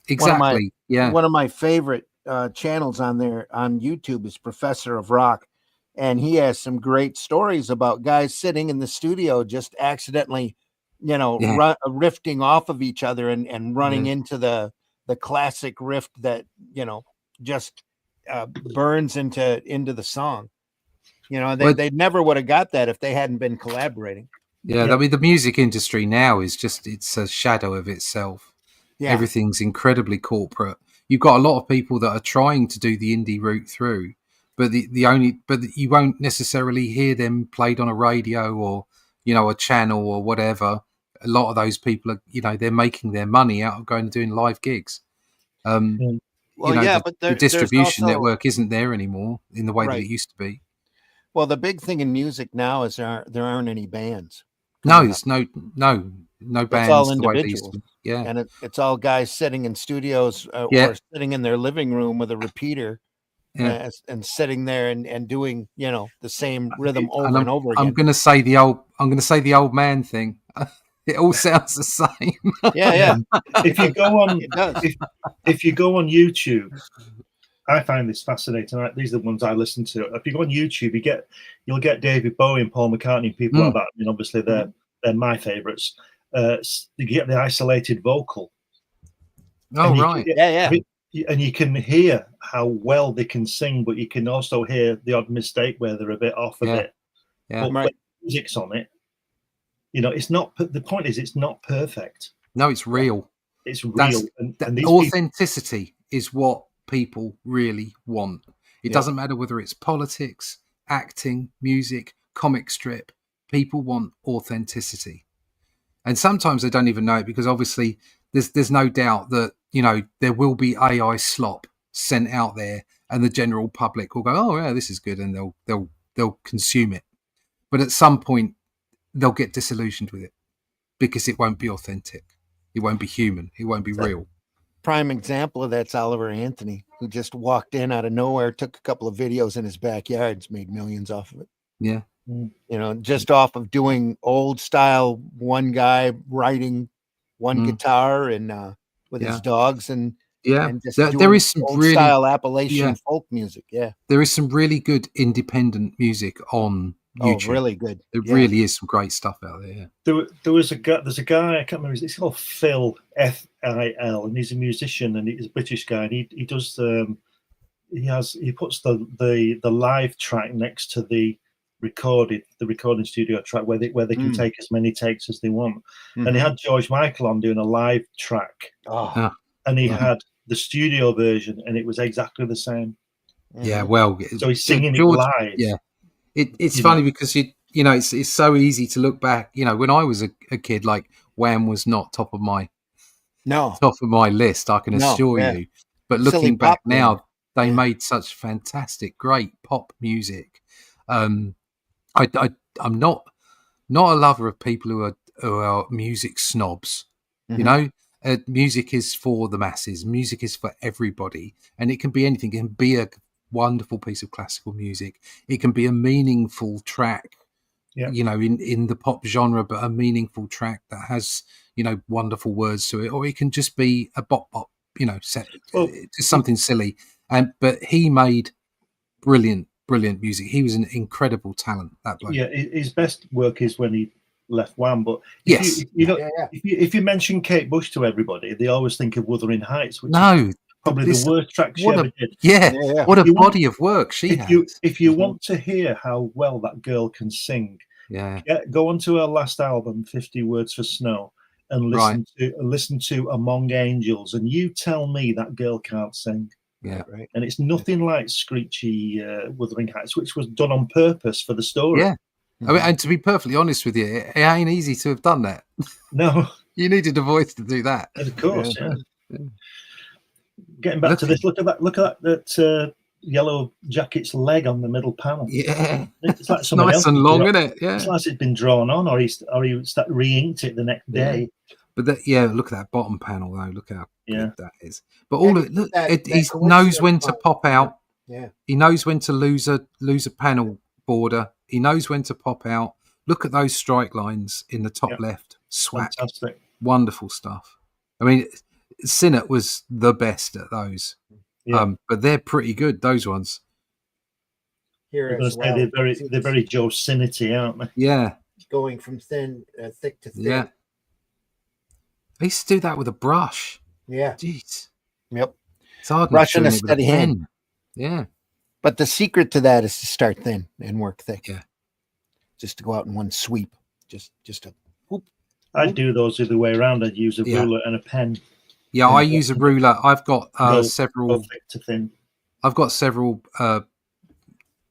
Exactly. One of my favorite channels on there on YouTube is Professor of Rock, and he has some great stories about guys sitting in the studio just accidentally, riffing off of each other and running into the classic riff that just burns into the song. They never would have got that if they hadn't been collaborating. I mean, the music industry now is it's a shadow of itself. Everything's incredibly corporate. You've got a lot of people that are trying to do the indie route through, but you won't necessarily hear them played on a radio or a channel or whatever. A lot of those people are they're making their money out of going and doing live gigs. Well, but the distribution network isn't there anymore in the way that it used to be. Well, the big thing in music now is there aren't any bands. No, there's no bands. It's all the way they used individuals. to be. Yeah, and it's all guys sitting in studios or sitting in their living room with a repeater. And sitting there and doing the same rhythm over and over again. I'm going to say the old man thing. It all sounds the same. Yeah. If you go on, if you go on YouTube, I find this fascinating. These are the ones I listen to. If you go on YouTube, you'll get David Bowie and Paul McCartney and people like that. I mean, obviously they're my favourites. You get the isolated vocal. Oh right, and you can hear how well they can sing, but you can also hear the odd mistake where they're a bit off a bit. Yeah, but when music's on it, it's not. The point is, it's not perfect. No, it's real. It's real. And these authenticity is what people really want. It doesn't matter whether it's politics, acting, music, comic strip. People want authenticity, and sometimes they don't even know it because obviously there's no doubt that there will be AI slop sent out there, and the general public will go, "Oh yeah, this is good," and they'll consume it. But at some point, they'll get disillusioned with it because it won't be authentic, it won't be human, it won't be real. Prime example of that's Oliver Anthony, who just walked in out of nowhere, took a couple of videos in his backyard, and made millions off of it. Yeah, just off of doing old style, one guy writing one guitar and with his dogs and just there is some old really style Appalachian folk music. Yeah, there is some really good independent music on YouTube. Oh, really good. There really is some great stuff out there. Yeah. There's a guy I can't remember. It's called Phil Fil, and he's a musician and he's a British guy. And he does he puts the live track next to the recording studio track where they can take as many takes as they want. And he had George Michael on doing a live track, and he had the studio version, and it was exactly the same. Yeah, well, so he's singing it live. Yeah, it's funny because it's so easy to look back. When I was a kid, like Wham was not top of my list. I can assure you. But looking back now, they made such fantastic, great pop music. I'm not a lover of people who are music snobs. Music is for the masses. Music is for everybody, and it can be anything. It can be a wonderful piece of classical music. It can be a meaningful track, in the pop genre, but a meaningful track that has wonderful words to it, or it can just be a bop, set, just something silly. But he made brilliant music. He was an incredible talent, that bloke. Yeah, his best work is when he left Wham. But if you mention Kate Bush to everybody, they always think of Wuthering Heights, which is probably the worst track she ever did. Yeah, what a body of work she had. If you want to hear how well that girl can sing, go onto her last album, 50 Words for Snow, and listen to Among Angels, and you tell me that girl can't sing. Yeah, right. And it's nothing like screechy Wuthering Heights, which was done on purpose for the story. Yeah. I mean, and to be perfectly honest with you, it ain't easy to have done that. No. You needed a voice to do that. Of course, yeah. Getting back to this, look at that yellow jacket's leg on the middle panel. Yeah. It's like nice and long, isn't it? Yeah. It's like it's been drawn on, or he re-inked it the next day. But look at that bottom panel though. Look how good that is. But all of it, he knows when to pop out. Yeah. He knows when to lose a panel border. He knows when to pop out. Look at those strike lines in the top left. Swag. Fantastic. Wonderful stuff. I mean, Sinnott was the best at those. Yeah. But they're pretty good, those ones. Here they're very Joe Sinnott-y, aren't they? Yeah. Going from thick to thin. Yeah. I used to do that with a brush. Yeah. Jeez. Yep. It's hard. Brush and a steady hand. Yeah. But the secret to that is to start thin and work thick. Yeah. Just to go out in one sweep. Just a whoop. I'd do those the other way around. I'd use a ruler and a pen. Yeah, I use a ruler. I've got several. Go thick to thin. I've got several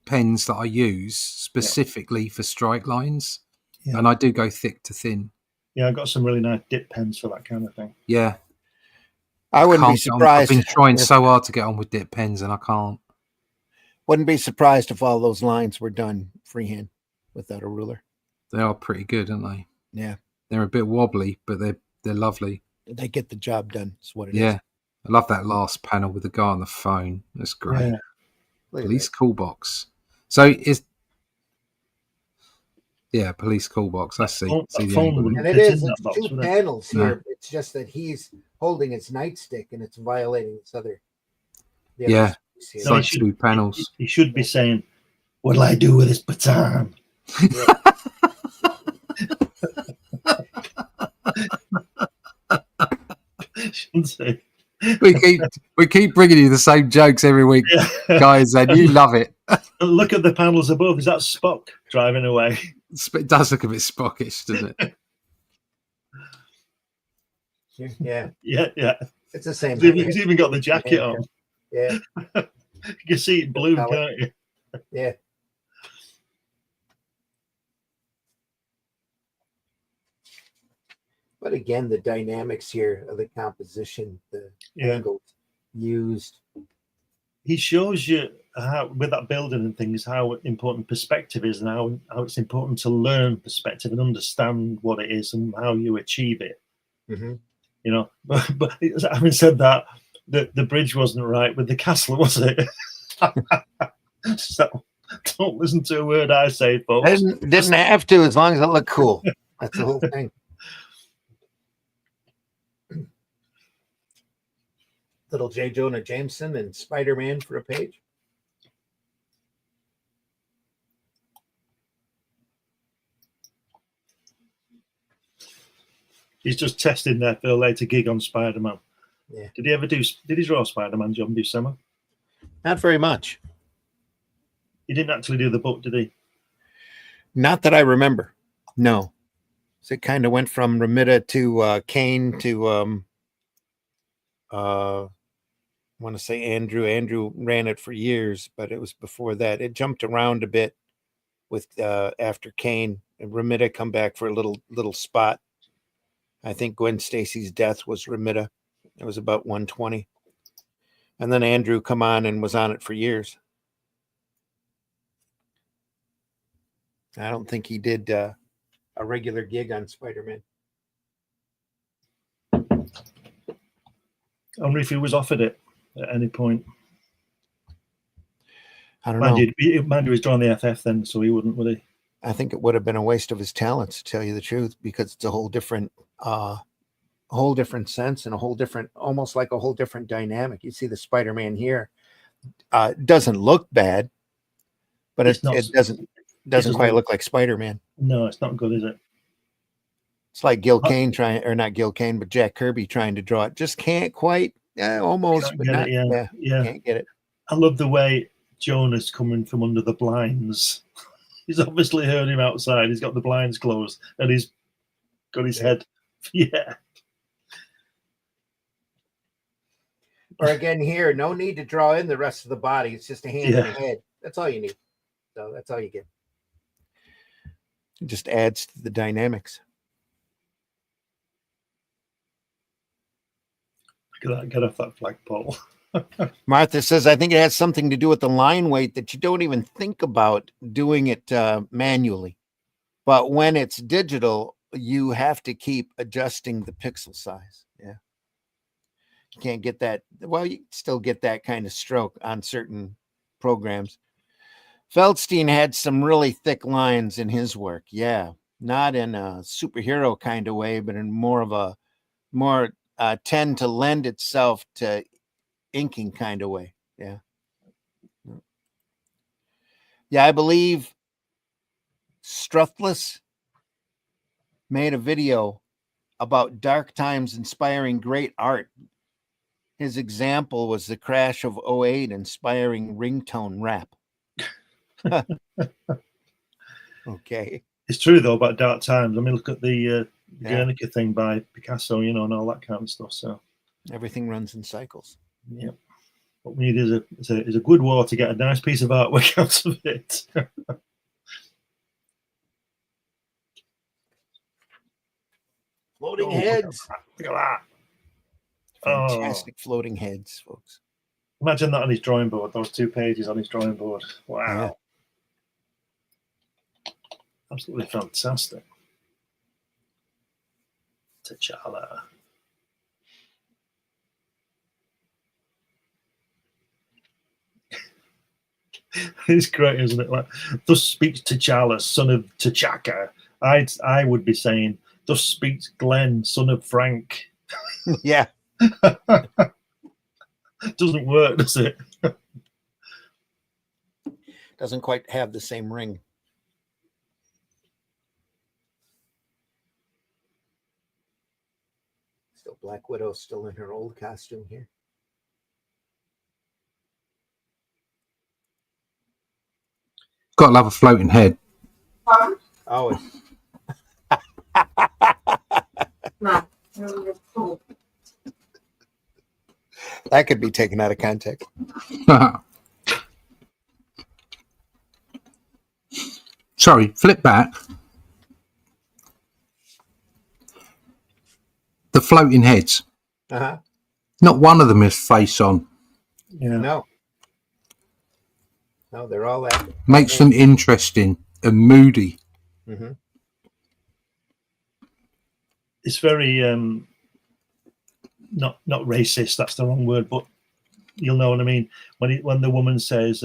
pens that I use specifically for strike lines, and I do go thick to thin. Yeah, I've got some really nice dip pens for that kind of thing. Yeah. I wouldn't be I've surprised. been trying so hard to get on with dip pens, and I can't. Wouldn't be surprised if all those lines were done freehand without a ruler. They are pretty good, aren't they? Yeah, they're a bit wobbly, but they're lovely. They get the job done. That's what it is. Yeah, I love that last panel with the guy on the phone. That's great. Yeah. Police call box. So police call box. I see. And it is. It's two panels here. No. It's just that he's holding his nightstick and it's violating this other. Yeah, it's like two panels. He should be saying, "What'll I do with this baton?" We keep bringing you the same jokes every week, guys, and you love it. Look at the panels above. Is that Spock driving away? It does look a bit Spockish, doesn't it? Yeah. It's the same. He's even got the jacket on. Yeah. You can see it blue, can't you? Yeah. But again, the dynamics here of the composition, the angles used. He shows you how, with that building and things, how important perspective is and how it's important to learn perspective and understand what it is and how you achieve it. Mm-hmm. You know, but having said that, the bridge wasn't right with the castle, was it? So don't listen to a word I say, folks. Didn't have to, as long as it looked cool. That's the whole thing. Little J. Jonah Jameson and Spider-Man for a page. He's just testing there for a later gig on Spider-Man. Yeah. Did he draw Spider-Man, John Buscema? Not very much. He didn't actually do the book, did he? Not that I remember. No. So it kind of went from Romita to Kane to I want to say Andrew. Andrew ran it for years, but it was before that. It jumped around a bit with after Kane and Romita come back for a little spot. I think Gwen Stacy's death was Romita. It was about 120. And then Andrew come on and was on it for years. I don't think he did a regular gig on Spider-Man. I wonder if he was offered it at any point. I don't know. Mind you, he was drawing the FF then, so he wouldn't, would he? I think it would have been a waste of his talents, to tell you the truth, because it's a whole different sense and almost like a whole different dynamic. You see the Spider-Man here, doesn't look bad, but it doesn't quite look like Spider-Man. No, it's not good, is it? It's like not Gil Kane, but Jack Kirby trying to draw it. Just can't quite, almost, but not. Can't get it. I love the way Jonah's coming from under the blinds. He's obviously heard him outside. He's got the blinds closed and he's got his head. Yeah. Or again here, no need to draw in the rest of the body. It's just a hand and a head. That's all you need. So that's all you get. It just adds to the dynamics. Get off that flagpole. Martha says, I think it has something to do with the line weight that you don't even think about doing it manually. But when it's digital, you have to keep adjusting the pixel size. Yeah. You can't get that. Well, you still get that kind of stroke on certain programs. Feldstein had some really thick lines in his work. Yeah. Not in a superhero kind of way, but in more of a tend to lend itself to inking kind of way. Yeah. Yeah, I believe Struthless made a video about dark times inspiring great art. His example was the crash of 08 inspiring ringtone rap. Okay. It's true, though, about dark times. I mean, look at the Guernica thing by Picasso, and all that kind of stuff. So everything runs in cycles. Yeah. What we need is a good war to get a nice piece of artwork out of it. Floating heads. Look at that. Fantastic floating heads, folks. Imagine that on his drawing board, those 2 pages on his drawing board. Wow. Yeah. Absolutely fantastic. T'Challa. It's great, isn't it? Like, thus speaks T'Challa, son of T'Chaka. I would be saying, thus speaks Glenn, son of Frank. Yeah. Doesn't work, does it? Doesn't quite have the same ring. Still Black Widow, still in her old costume here. Got to love a floating head. Always. That could be taken out of context. Sorry, flip back. The floating heads. Uh-huh. Not one of them is face on. Yeah. No, they're all that. Makes them interesting and moody. Mm-hmm. It's very not racist. That's the wrong word, but you'll know what I mean. When the woman says,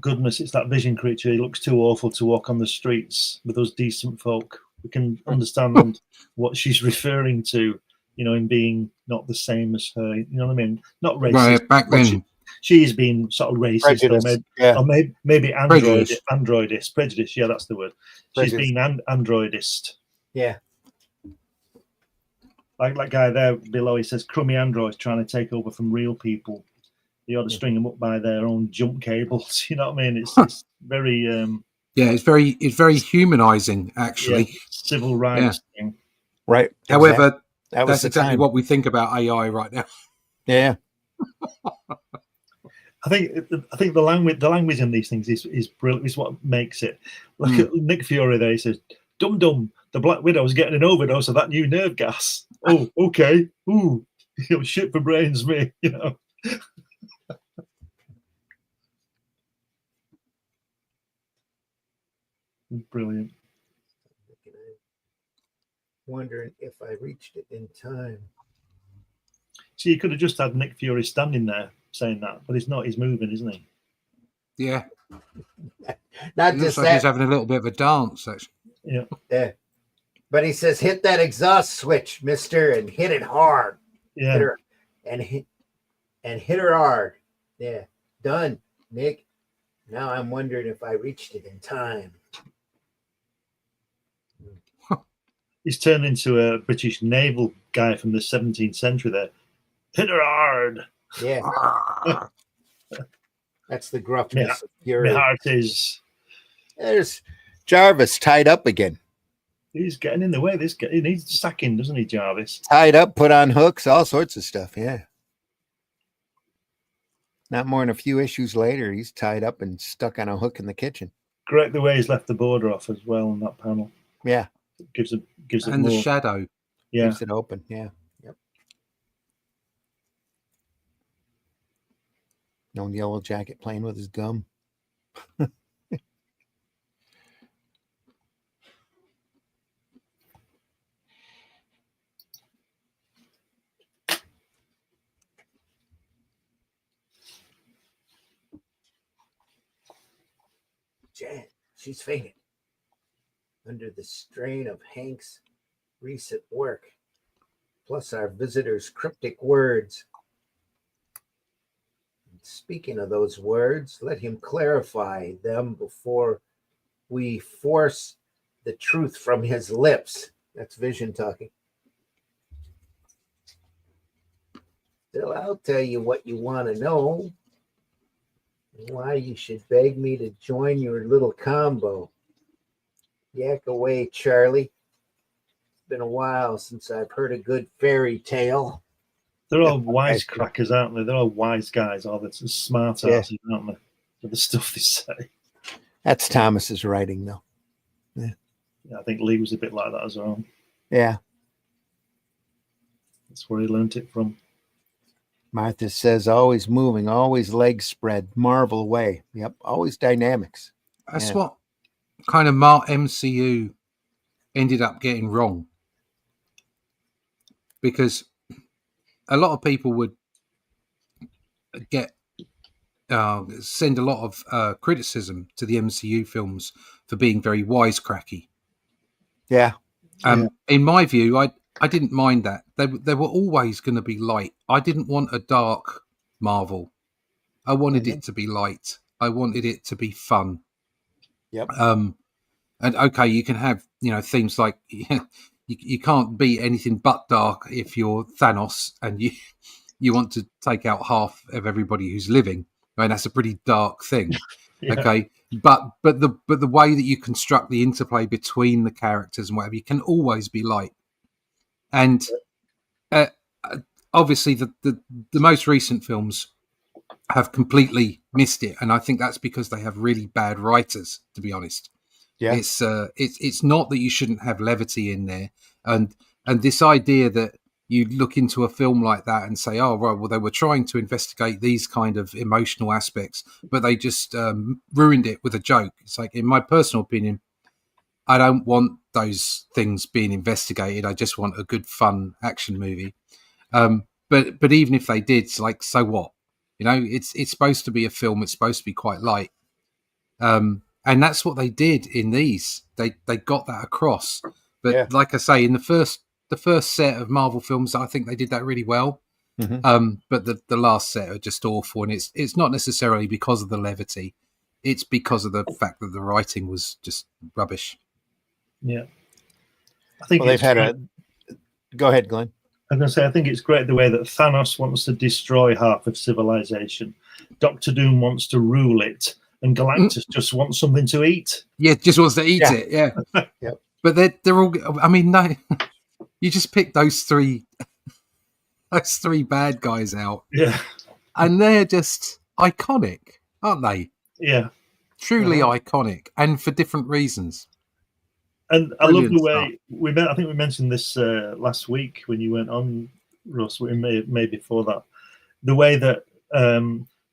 "Goodness, it's that vision creature. He looks too awful to walk on the streets with us decent folk." We can understand what she's referring to. You know, in being not the same as her. You know what I mean? Not racist. Right, back then. She's been sort of racist, or maybe androidist, prejudice. Yeah, that's the word. Prejudice. She's been androidist. Yeah. Like that guy there below, he says, crummy androids trying to take over from real people. You ought to string them up by their own jump cables. You know what I mean? It's very... it's very humanizing, actually. Yeah, civil rights thing. Right. However, that's exactly what we think about AI right now. Yeah. I think the language in these things is brilliant. Is what makes it. Look at Nick Fury there. He says, "Dum dum, the Black Widow's getting an overdose of that new nerve gas." Oh, okay. Ooh, shit for brains, me. You know. Brilliant. Wondering if I reached it in time. See, you could have just had Nick Fury standing there saying that, but he's not. He's moving, isn't he? Yeah. Not it just looks like he's having a little bit of a dance, actually. Yeah. Yeah. But he says, "Hit that exhaust switch, mister, and hit it hard." Yeah. Hit her, and hit her hard. Yeah. Done, Nick. Now I'm wondering if I reached it in time. He's turned into a British naval guy from the 17th century there. Hit her hard. Yeah. That's the gruffness of Fury. My heart is. There's Jarvis tied up again. He's getting in the way. This guy, he needs sacking, doesn't he, Jarvis? Tied up, put on hooks, all sorts of stuff. Yeah. Not more than a few issues later, he's tied up and stuck on a hook in the kitchen. Great the way he's left the border off as well on that panel. Yeah. Gives it and more. The shadow. Yeah. Keeps it open. Yeah. Yep. No Yellow Jacket playing with his gum. Jan, she's fainted under the strain of Hank's recent work, plus our visitor's cryptic words. And speaking of those words, let him clarify them before we force the truth from his lips. That's Vision talking. Still, I'll tell you what you want to know. Why you should beg me to join your little combo. Yak away, Charlie. It's been a while since I've heard a good fairy tale. They're all wisecrackers, aren't they? They're all wise guys, all the smart asses, aren't they? For the stuff they say. That's Thomas's writing, though. Yeah, I think Lee was a bit like that as well. Yeah. That's where he learnt it from. Martha says, always moving, always legs spread, Marvel away. Yep, always dynamics. That's what kind of MCU ended up getting wrong. Because a lot of people would send a lot of criticism to the MCU films for being very wisecracky. Yeah. In my view, I didn't mind that. They were always going to be light. I didn't want a dark Marvel. I wanted it to be light. I wanted it to be fun. Yep. And okay, you can have, themes like you can't be anything but dark if you're Thanos and you want to take out half of everybody who's living. I mean, that's a pretty dark thing. Yeah. Okay. But the way that you construct the interplay between the characters and whatever, you can always be light. And obviously the most recent films have completely missed it, and I think that's because they have really bad writers, to be honest. Yeah. It's not that you shouldn't have levity in there, and this idea that you look into a film like that and say, oh, right, well, they were trying to investigate these kind of emotional aspects, but they just ruined it with a joke. It's like, in my personal opinion, I don't want those things being investigated. I just want a good, fun action movie. But even if they did, it's like, so what? It's supposed to be a film. It's supposed to be quite light. And that's what they did in these. They got that across. But like I say, in the first set of Marvel films, I think they did that really well. Mm-hmm. But the last set are just awful, and it's not necessarily because of the levity. It's because of the fact that the writing was just rubbish. Yeah, I think they've had a. Go ahead, Glenn. I'm going to say, I think it's great the way that Thanos wants to destroy half of civilization, Doctor Doom wants to rule it, and Galactus just wants something to eat. Yeah, just wants to eat it. Yeah. Yep. But they're all. I mean, no, you just pick those three bad guys out. Yeah, and they're just iconic, aren't they? Yeah, truly iconic, and for different reasons. And I love the way I think we mentioned this last week when you went on, Russ. We may before that. The way that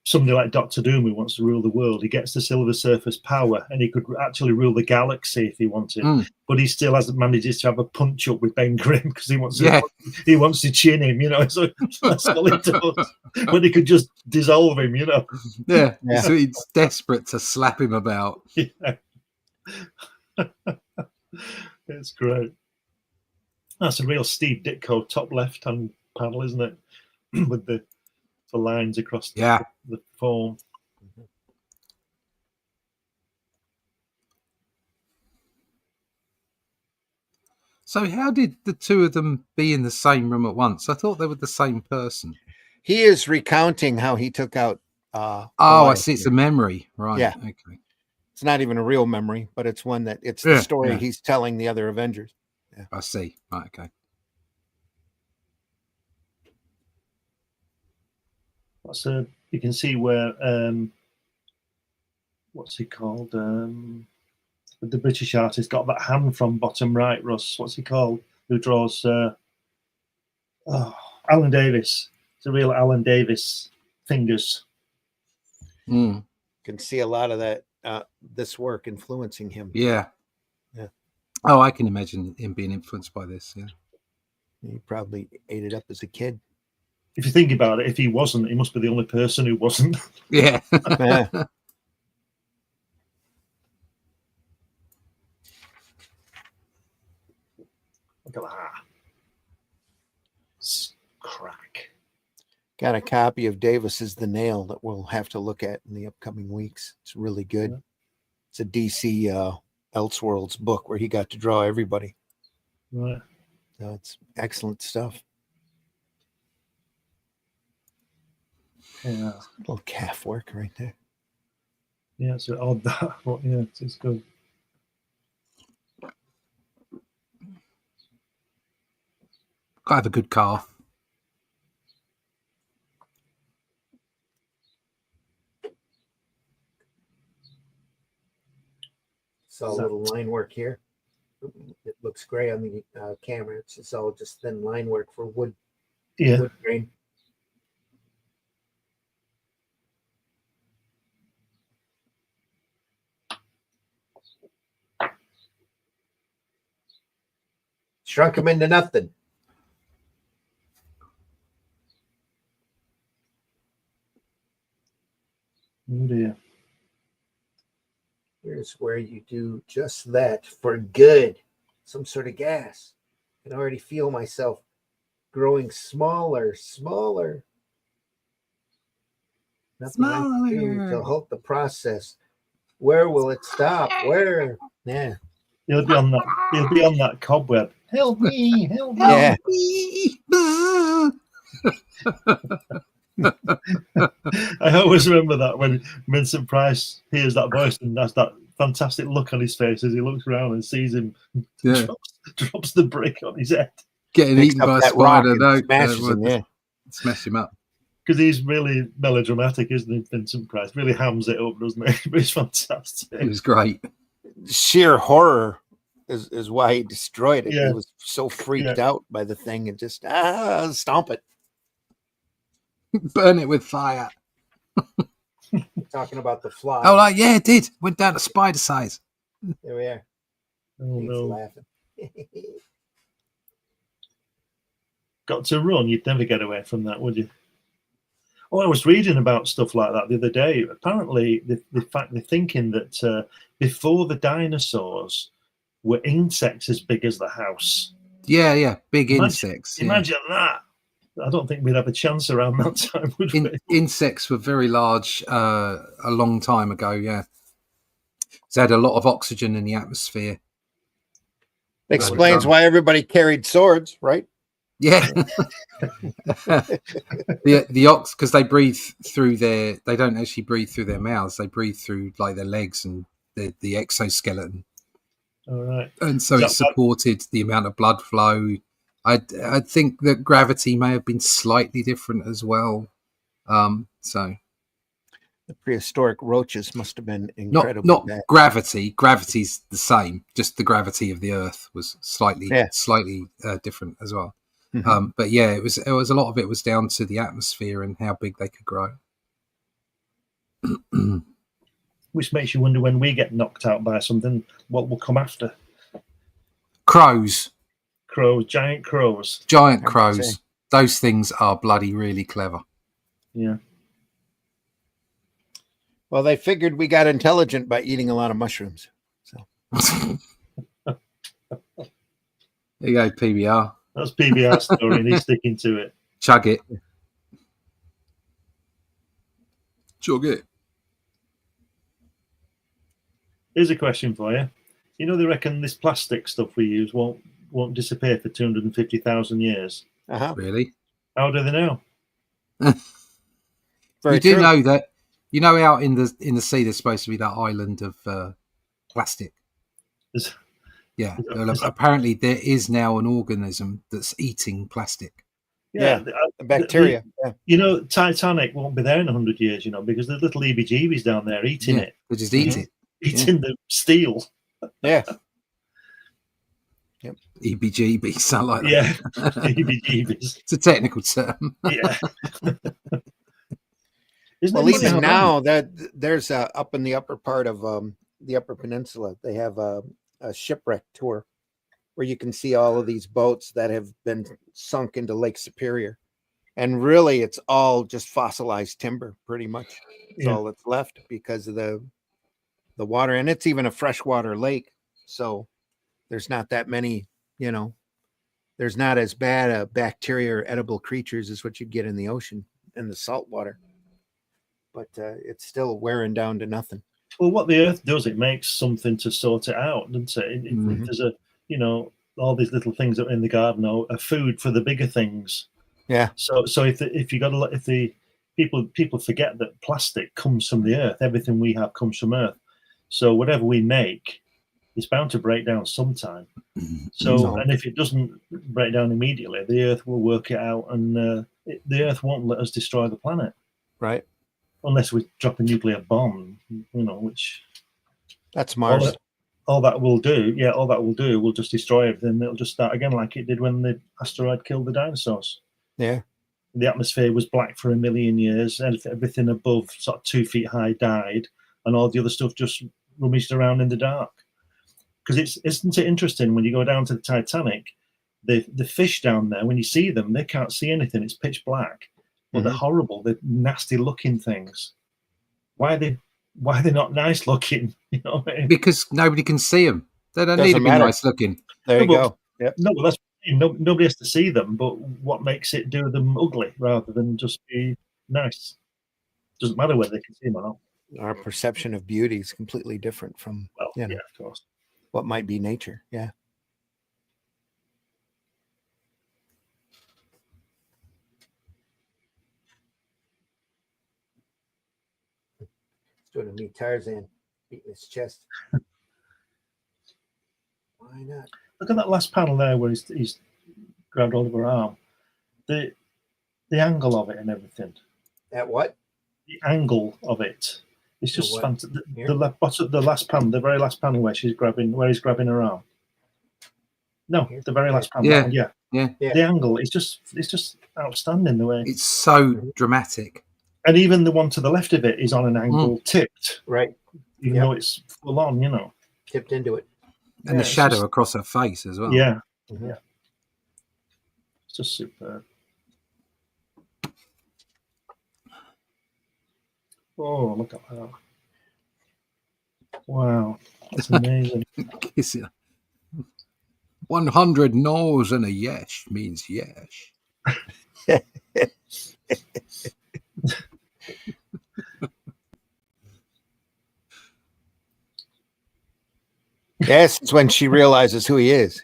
somebody like Doctor Doom, who wants to rule the world, he gets the Silver Surfer's power, and he could actually rule the galaxy if he wanted. But he still hasn't managed to have a punch up with Ben Grimm because he wants to chin him. So that's all he does. When he could just dissolve him, Yeah. So he's desperate to slap him about. Yeah. It's great. That's a real Steve Ditko top left-hand panel, isn't it? With the lines across the form. So how did the two of them be in the same room at once? I thought they were the same person. He is recounting how he took out I see. It's a memory. Right. Yeah. Okay. It's not even a real memory, but it's one that it's the story he's telling the other Avengers. Yeah. I see. Right, okay. So you can see where what's he called? The British artist got that hand from bottom right, Russ. What's he called? Who draws Alan Davis. It's a real Alan Davis fingers. Can see a lot of that this work influencing him. Yeah. Oh, I can imagine him being influenced by this. Yeah. He probably ate it up as a kid. If you think about it, if he wasn't, he must be the only person who wasn't. Yeah. Look at that. Crack. Got a copy of Davis's The Nail that we'll have to look at in the upcoming weeks. It's really good. Yeah. It's a DC Elseworlds book where he got to draw everybody. Right. So it's excellent stuff. Yeah. A little calf work right there. Yeah, so odd that. Well, yeah, it's good. I have a good calf. So a little line work here. It looks gray on the camera. It's just all just thin line work for wood Yeah. Wood grain. Shrunk him into nothing. Oh dear. Here's where you do just that for good. Some sort of gas. I can already feel myself growing smaller. Nothing I can do to halt the process. Where will it stop? Where? Yeah. He'll be on that. He'll be on that cobweb. Help me! Help me! Yeah. I always remember that when Vincent Price hears that voice and has that fantastic look on his face as he looks around and sees him, drops the brick on his head. Getting eaten by a spider, no, smashes him, yeah. Smash him up. Because he's really melodramatic, isn't he, Vincent Price? Really hams it up, doesn't he? But it's fantastic. It was great. Sheer horror is why he destroyed it. Yeah. He was so freaked out by the thing and just stomp it. Burn it with fire. Talking about the fly. Oh, like, yeah, it did. Went down to spider size. There we are. Oh, He's no. laughing. Got to run. You'd never get away from that, would you? Oh, I was reading about stuff like that the other day. Apparently, they're thinking that before the dinosaurs were insects as big as the house. Yeah, big insects. Imagine that. I don't think we'd have a chance around that time, would we? Insects were very large a long time ago, yeah. They had a lot of oxygen in the atmosphere. Explains why everybody carried swords, right? Yeah. the ox, because they breathe through they don't actually breathe through their mouths, they breathe through like their legs and the exoskeleton. All right. And so it supported the amount of blood flow. I think that gravity may have been slightly different as well. So the prehistoric roaches must have been incredible. Not gravity. Gravity's the same. Just the gravity of the Earth was slightly different as well. Mm-hmm. But yeah, it was a lot of it was down to the atmosphere and how big they could grow. Which makes you wonder when we get knocked out by something, what will come after? Crows. Giant crows. Giant crows. Those things are bloody really clever. Yeah. Well, they figured we got intelligent by eating a lot of mushrooms. So there you go, PBR. That's PBR story, and he's sticking to it. Chug it. Chug it. Here's a question for you. You know, they reckon this plastic stuff we use won't disappear for 250,000 years. Uh-huh. Really? How do they know? You do know that. You know, out in the sea, there's supposed to be that island of plastic. Apparently there is now an organism that's eating plastic. Yeah, the bacteria. You know, Titanic won't be there in 100 years, you know, because there's little EBGBs down there eating it. They just eat it. Eating the steel. Yeah. Yep. EBGBs, I like that. Yeah, EBGBs. It's a technical term. Yeah. Well, even now that there's up in the upper part of the Upper Peninsula, they have a shipwreck tour where you can see all of these boats that have been sunk into Lake Superior, and really it's all just fossilized timber, pretty much. That's all that's left because of the water, and it's even a freshwater lake, so there's not that many. You know, there's not as bad a bacteria or edible creatures as what you'd get in the ocean in the salt water. But it's still wearing down to nothing. Well, what the Earth does, it makes something to sort it out, doesn't it? If there's all these little things that are in the garden are food for the bigger things. Yeah. So if the people forget that plastic comes from the Earth, everything we have comes from Earth. So whatever we make, it's bound to break down sometime. So and if it doesn't break down immediately, the Earth will work it out, and the Earth won't let us destroy the planet. Right. Unless we drop a nuclear bomb, which that's Mars. All that will do will just destroy everything. It'll just start again like it did when the asteroid killed the dinosaurs. Yeah. The atmosphere was black for 1 million years, and everything above sort of 2 feet high died, and all the other stuff just rummaged around in the dark. Because isn't it interesting when you go down to the Titanic, the fish down there, when you see them, they can't see anything. It's pitch black, but they're horrible. They're nasty looking things. Why are they not nice looking? You know what I mean? Because nobody can see them. They don't need to be nice looking. There you go. Yep. No, that's nobody has to see them. But what makes it do them ugly rather than just be nice? Doesn't matter whether they can see them or not. Our perception of beauty is completely different from yeah, of course, what might be nature. Yeah. It's doing a neat Tarzan beating his chest. Why not? Look at that last panel there where he's grabbed hold of her arm. The angle of it and everything. At what? The angle of it. It's just fantastic. The last panel, the very last panel where he's grabbing her arm. No, the very last panel. Yeah. The angle is just outstanding the way. It's so dramatic. And even the one to the left of it is on an angle tipped. Right. Even though it's full on, you know. Tipped into it. And the shadow across her face as well. Yeah. Yeah. It's just superb. Oh, look at that. Wow. That's amazing. 100 no's and a yes means yes. Yes, it's when she realizes who he is.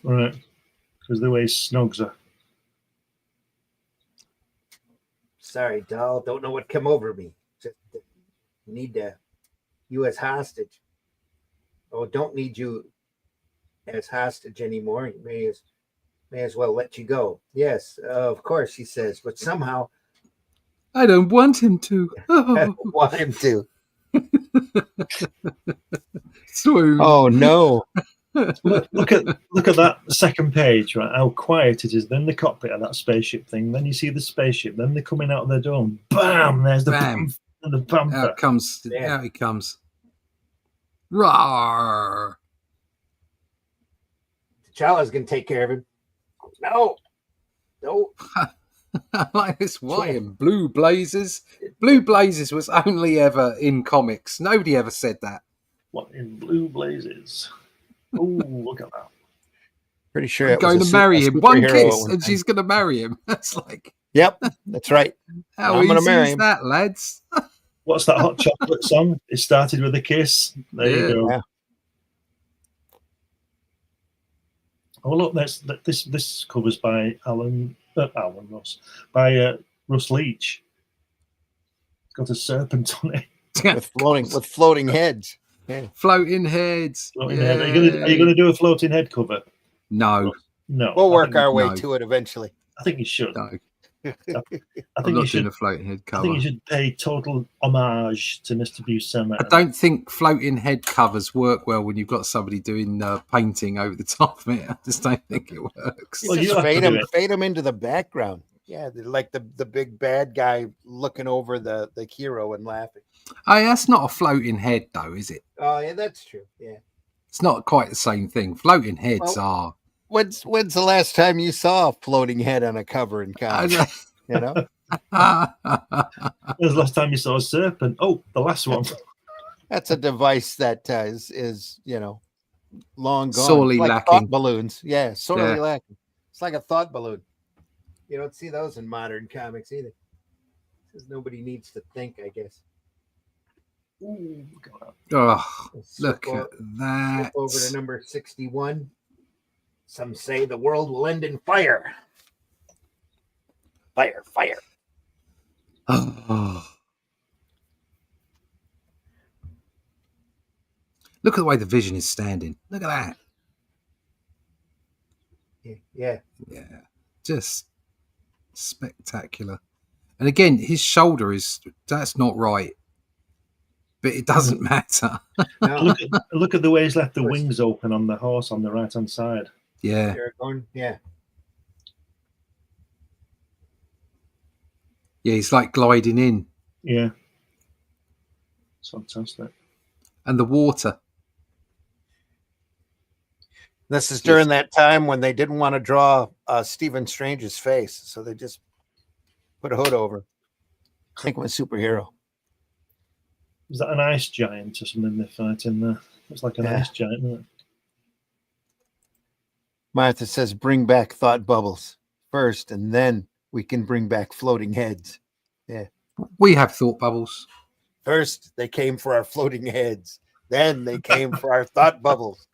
Right. Because the way he snugs her. Sorry, doll. Don't know what came over me. Just need you as hostage. Oh, don't need you as hostage anymore. You may as well let you go. Yes, of course, he says. But somehow, I don't want him to. I don't want him to. Swoon. Oh no! Look at that second page, right? How quiet it is. Then the cockpit of that spaceship thing. Then you see the spaceship. Then they're coming out of the dome. Bam! There's the Bam. And the bumper. Out comes. Yeah. Out he comes. Roar! T'Challa's gonna take care of him. No. I like this. Why in Blue Blazers? Blue Blazers was only ever in comics. Nobody ever said that. What in Blue Blazes? Oh, look at that. Pretty sure I'm it going was to marry him. One superhero at kiss, one and time. she's going to marry him. That's like. Yep, that's right. How I'm gonna easy marry is him. that, lads? What's that hot chocolate song? It started with a kiss. There you go. Yeah. Oh look, this covers by Alan Ross by Russ Leach. It's got a serpent on it. with floating heads. Yeah. Floating heads. Floating head. Are you going to do a floating head cover? No. No. We'll work our way no. to it eventually. I think you should. No. I I'm think not you should. doing a floating head I cover. think you should pay total homage to Mr. Buscema. I don't think floating head covers work well when you've got somebody doing painting over the top of it. I just don't think it works. Well, you Just have to do it. fade him into the background. Yeah, they're like the big bad guy looking over the hero and laughing. Oh, that's not a floating head, though, is it? Oh yeah, that's true. Yeah. It's not quite the same thing. Floating heads are. When's the last time you saw a floating head on a cover in comics? You know? When's the last time you saw a serpent? Oh, the last one. That's a device that is long gone. Sorely Like lacking. thought balloons. Yeah, sorely Yeah. lacking. It's like a thought balloon. You don't see those in modern comics either. Because nobody needs to think, I guess. Ooh, look at that. Oh, Let's look flip at that. Flip over to number 61. Some say the world will end in fire. Fire. Oh. Look at the way the Vision is standing. Look at that. Yeah. Yeah, just spectacular. And again, his shoulder that's not right, but it doesn't matter. No, Look at the way he's left the wings open on the horse on the right hand side. Yeah, they're going, yeah. Yeah, he's like gliding in. Yeah. It's fantastic. And the water. This is during that time when they didn't want to draw Stephen Strange's face, so they just put a hood over. Think of a superhero. Is that an ice giant or something they're fighting there? It's like an ice giant, isn't it? Martha says, bring back thought bubbles first, and then we can bring back floating heads. Yeah. We have thought bubbles. First, they came for our floating heads. Then they came for our thought bubbles.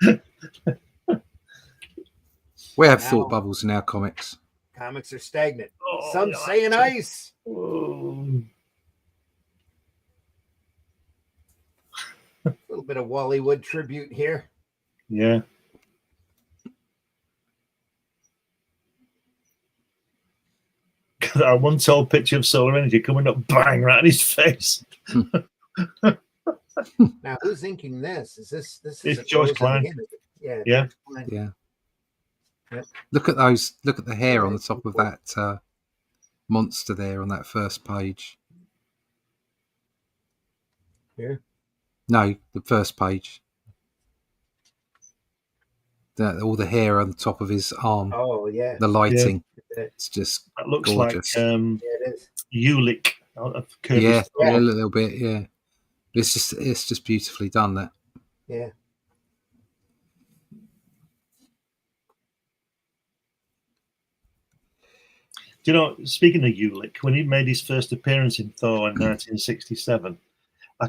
We have thought bubbles in our comics. Comics are stagnant. Some say in ice. Oh. A little bit of Wallywood tribute here. Yeah. That one tall picture of solar energy coming up, bang, right in his face. Now, who's inking this? Is this It's George Klein. Yeah. Yeah. Yeah. Yep. Look at those. Look at the hair on the top of that monster there on that first page. Here? No, the first page. All the hair on the top of his arm. Oh, yeah. The lighting. Yeah. It's just That looks gorgeous. like it is. Ulick. Yeah, a little bit, yeah. It's just beautifully done, that. Yeah. Do you know, speaking of Ulick, when he made his first appearance in Thor in 1967,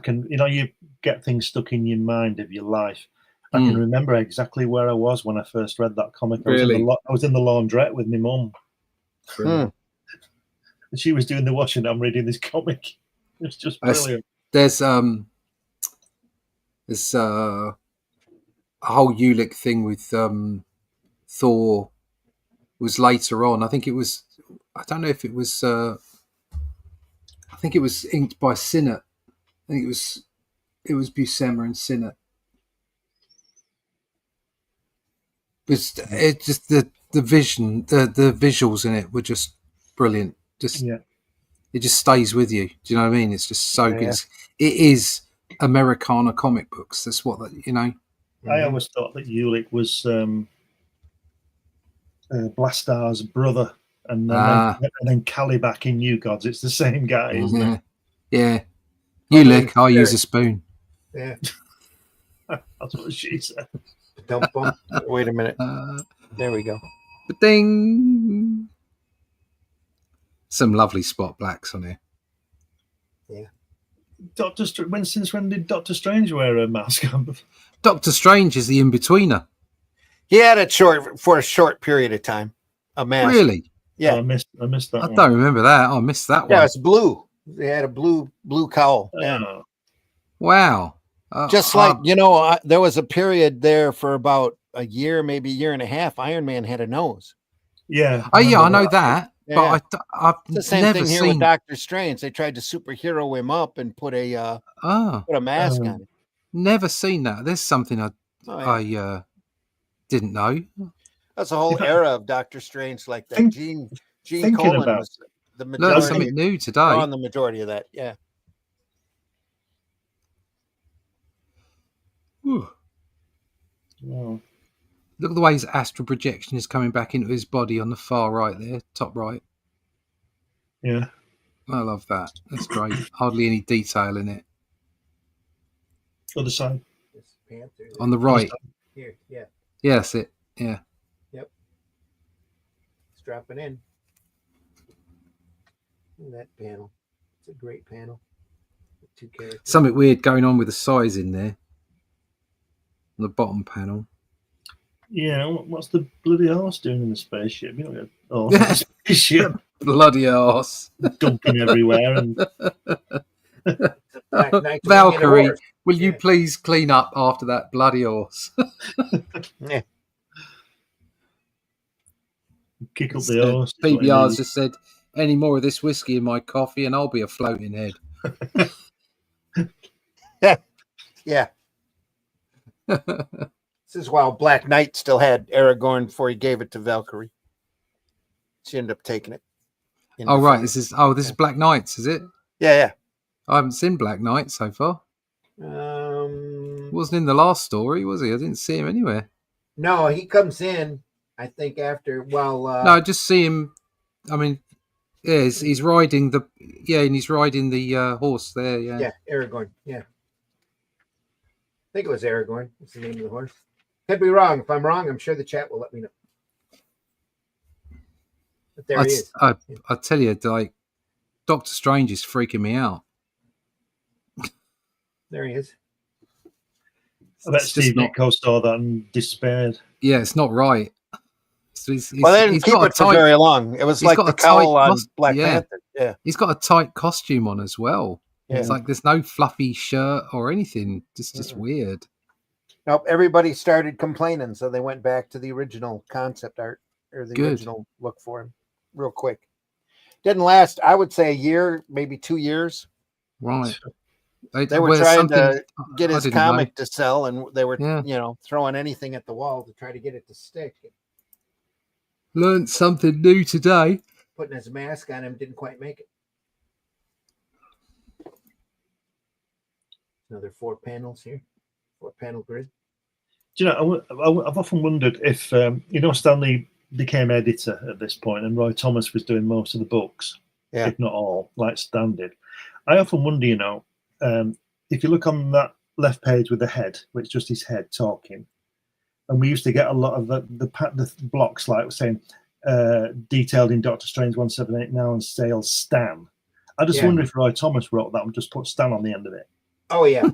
you get things stuck in your mind of your life. I can remember exactly where I was when I first read that comic. Really? I was in the laundrette with my mum. And she was doing the washing. I'm reading this comic. It's just brilliant. There's a whole Ulick thing with Thor was later on. I think it was. I don't know if it was. I think it was inked by Sinnott. I think it was Buscema and Sinnott. It just the vision, the visuals in it were just brilliant. It just stays with you. Do you know what I mean? It's just so good. It is Americana comic books. That's what I always thought that Ulick was Blastar's brother, and then Calibac in New Gods. It's the same guy, isn't it? Yeah. Ulick, I use a spoon. Yeah. That's what she said. Don't bump. Wait a minute. There we go. Ding. Some lovely spot blacks on here. Yeah. Since when did Doctor Strange wear a mask? Doctor Strange is the in-betweener. He had it for a short period of time. A mask. Really? Yeah. Oh, I missed that. I don't remember that. I missed that one. Yeah, it's blue. They had a blue cowl. Yeah. Wow. Just like, there was a period there for about a year, maybe a year and a half. Iron Man had a nose. Yeah. Oh, yeah, I know that. Yeah. But I've the same never thing here seen with Doctor Strange. They tried to superhero him up and put a mask on him. Never seen that. There's something I didn't know. That's a whole era of Doctor Strange like that. Gene Colan was the majority. Learned something new today. On the majority of that, yeah. Wow. Look at the way his astral projection is coming back into his body on the far right there, top right. Yeah. I love that. That's great. Hardly any detail in it. Other side. On the right. Here, yeah. Yeah, that's it. Yeah. Yep. It's dropping in. That panel. It's a great panel. Two characters. Something weird going on with the size in there. On the bottom panel. Yeah, what's the bloody horse doing in the spaceship? You know, spaceship. Bloody arse. Dumping everywhere. And Valkyrie, will you please clean up after that bloody horse? Yeah. Kick up the horse. PBR's just said, any more of this whiskey in my coffee and I'll be a floating head. Yeah. This is while Black Knight still had Aragorn before he gave it to Valkyrie. She ended up taking it. Oh right, this is Black Knights, is it? Yeah. I haven't seen Black Knight so far. Wasn't in the last story, was he? I didn't see him anywhere. No, he comes in, I think, after. Well, no, I just see him. I mean, yeah, he's riding the and he's riding the horse there. Yeah, Aragorn. Yeah, I think it was Aragorn. What's the name of the horse? Could be wrong. If I'm wrong, I'm sure the chat will let me know. But there he is. I tell you, like, Doctor Strange is freaking me out. There he is. I bet Steve Ditko saw that and despaired. Yeah, it's not right. Well, they didn't keep it for very long. It was like the cowl on Black Panther. Yeah, he's got a tight costume on as well. Yeah. It's like there's no fluffy shirt or anything. Just weird. Nope. Everybody started complaining, so they went back to the original concept art or the original look for him, real quick. Didn't last. I would say a year, maybe 2 years. Right. They were trying to get his comic to sell, and they were, throwing anything at the wall to try to get it to stick. Learned something new today. Putting his mask on him didn't quite make it. Another 4 panels here, 4-panel grid. Do you know? I've often wondered if Stan Lee became editor at this point, and Roy Thomas was doing most of the books, if not all, like Stan did. I often wonder, if you look on that left page with the head, which is just his head talking, and we used to get a lot of the blocks like saying detailed in Doctor Strange 178 now on sale Stan. I just wonder if Roy Thomas wrote that and just put Stan on the end of it. Oh yeah,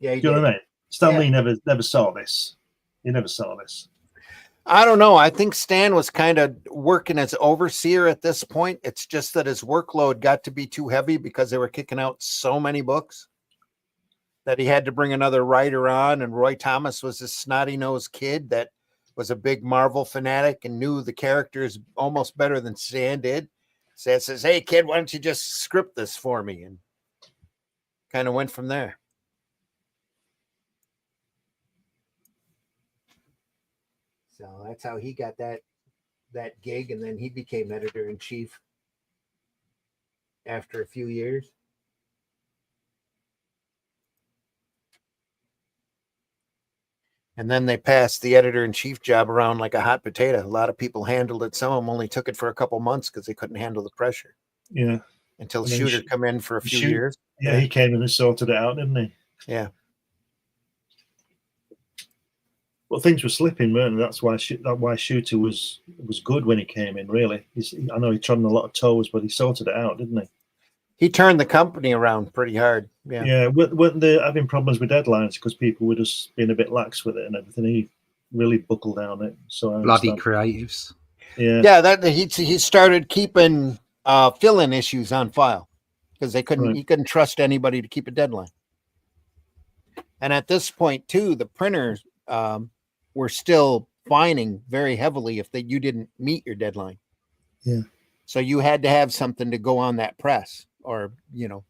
yeah. Do you know what I mean? Stan Lee never saw this. He never saw this. I don't know. I think Stan was kind of working as overseer at this point. It's just that his workload got to be too heavy because they were kicking out so many books that he had to bring another writer on. And Roy Thomas was this snotty-nosed kid that was a big Marvel fanatic and knew the characters almost better than Stan did. Stan says, "Hey, kid, why don't you just script this for me?" And kind of went from there. So that's how he got that gig, and then he became editor-in-chief after a few years. And then they passed the editor-in-chief job around like a hot potato. A lot of people handled it. Some of them only took it for a couple months because they couldn't handle the pressure. Yeah. Until Shooter come in for a few years. Yeah, he came in and sorted it out, didn't he? Yeah. Well, things were slipping, weren't they? That's why Shooter was good when he came in, really. I know he trod on a lot of toes, but he sorted it out, didn't he? He turned the company around pretty hard. Yeah. Yeah. Weren't they having problems with deadlines because people were just being a bit lax with it and everything? He really buckled down it. So bloody creatives. Yeah. Yeah. That he started keeping fill-in issues on file because he couldn't trust anybody to keep a deadline. And at this point, too, the printers were still fining very heavily if you didn't meet your deadline. Yeah. So you had to have something to go on that press, or you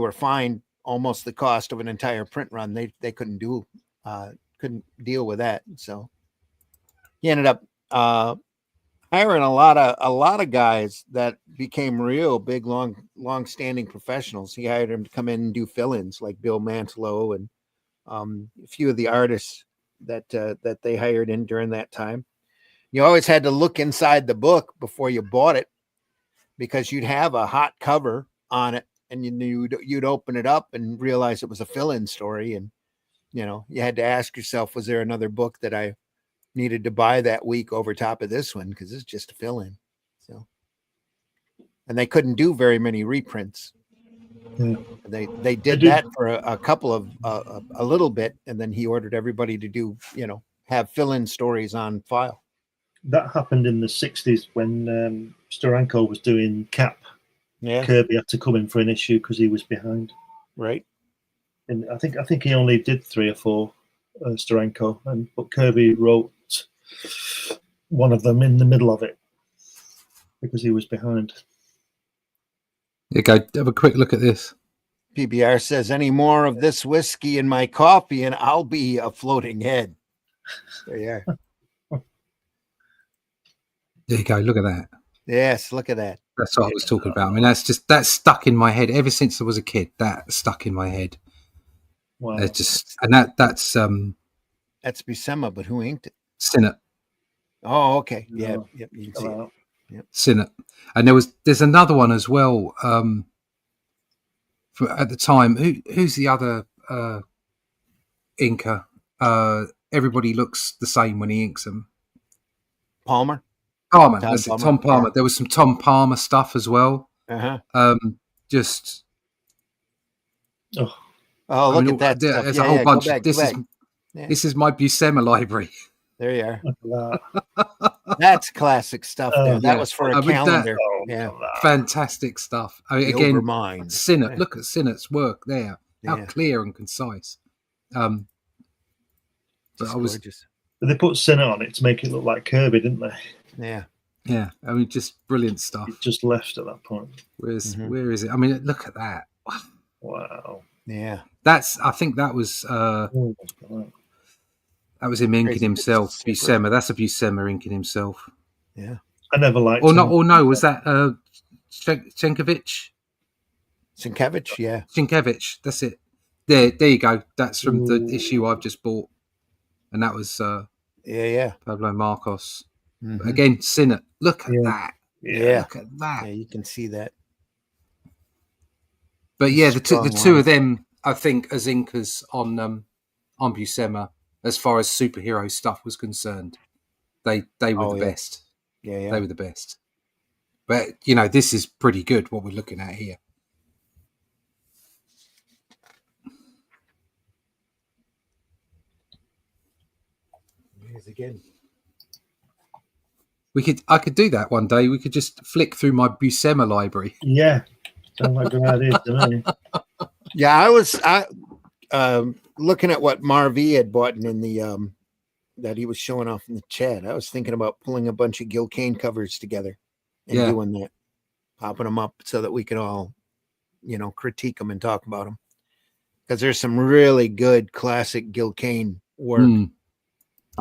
were fined almost the cost of an entire print run. They couldn't deal with that. So he ended up hiring a lot of guys that became real big, long-standing professionals. He hired them to come in and do fill-ins, like Bill Mantlo and a few of the artists that they hired in during that time. You always had to look inside the book before you bought it because you'd have a hot cover on it, and you'd open it up and realize it was a fill-in story, and you had to ask yourself, was there another book that I needed to buy that week over top of this one, because it's just a fill-in. So, and they couldn't do very many reprints. Yeah. They did that for a couple of a little bit, and then he ordered everybody to do have fill-in stories on file. That happened in the 60s when Steranko was doing Cap. Yeah, Kirby had to come in for an issue because he was behind. Right. And I think he only did 3 or 4 Steranko, but Kirby wrote one of them in the middle of it because he was behind. Yeah, go have a quick look at this. PBR says, "Any more of this whiskey in my coffee, and I'll be a floating head." There you are. There you go. Look at that. Yes, look at that. That's what I was talking about. I mean, that's stuck in my head ever since I was a kid. That stuck in my head. Wow. That's Buscema, but who inked it? Sinnott. Oh, okay. Yeah. Yep. You can see it. Yep. Sinnott. And there's another one as well. At the time, who's the other inker? Everybody looks the same when he inks them. Palmer. Palmer. That's it. Tom Palmer. Yeah. There was some Tom Palmer stuff as well. Just. Oh, look at that stuff. There's a whole bunch. This is my Buscema library. There you are. That's classic stuff. There. That was for a calendar. Fantastic stuff. I mean, again, Sinnott. Look at Sinnott's work there. How clear and concise. But gorgeous. They put Sinnott on it to make it look like Kirby, didn't they? Yeah. Yeah. I mean, just brilliant stuff. It just left at that point. Where is it? I mean, look at that. Wow. Yeah. I think that was that was him inking himself. Buscema. That's a Buscema inking himself. Yeah. I never liked him. No, was that Sienkiewicz? Sienkiewicz, yeah. Sienkiewicz, that's it. There you go. That's from the issue I've just bought. And that was Pablo Marcos. Mm-hmm. Again, Sinnott. Look at that. Yeah. Look at that. Yeah, you can see that. But yeah, the two of them, I think, as inkers on Buscema, as far as superhero stuff was concerned, they were the best. Yeah. They were the best. But, you know, this is pretty good, what we're looking at here. Again. I could do that one day. We could just flick through my Buscema library. Yeah. Sounds like a good idea to me. Yeah, I was looking at what Marv had bought in the that he was showing off in the chat. I was thinking about pulling a bunch of Gil Kane covers together and doing that, popping them up so that we could all, critique them and talk about them. Because there's some really good classic Gil Kane work.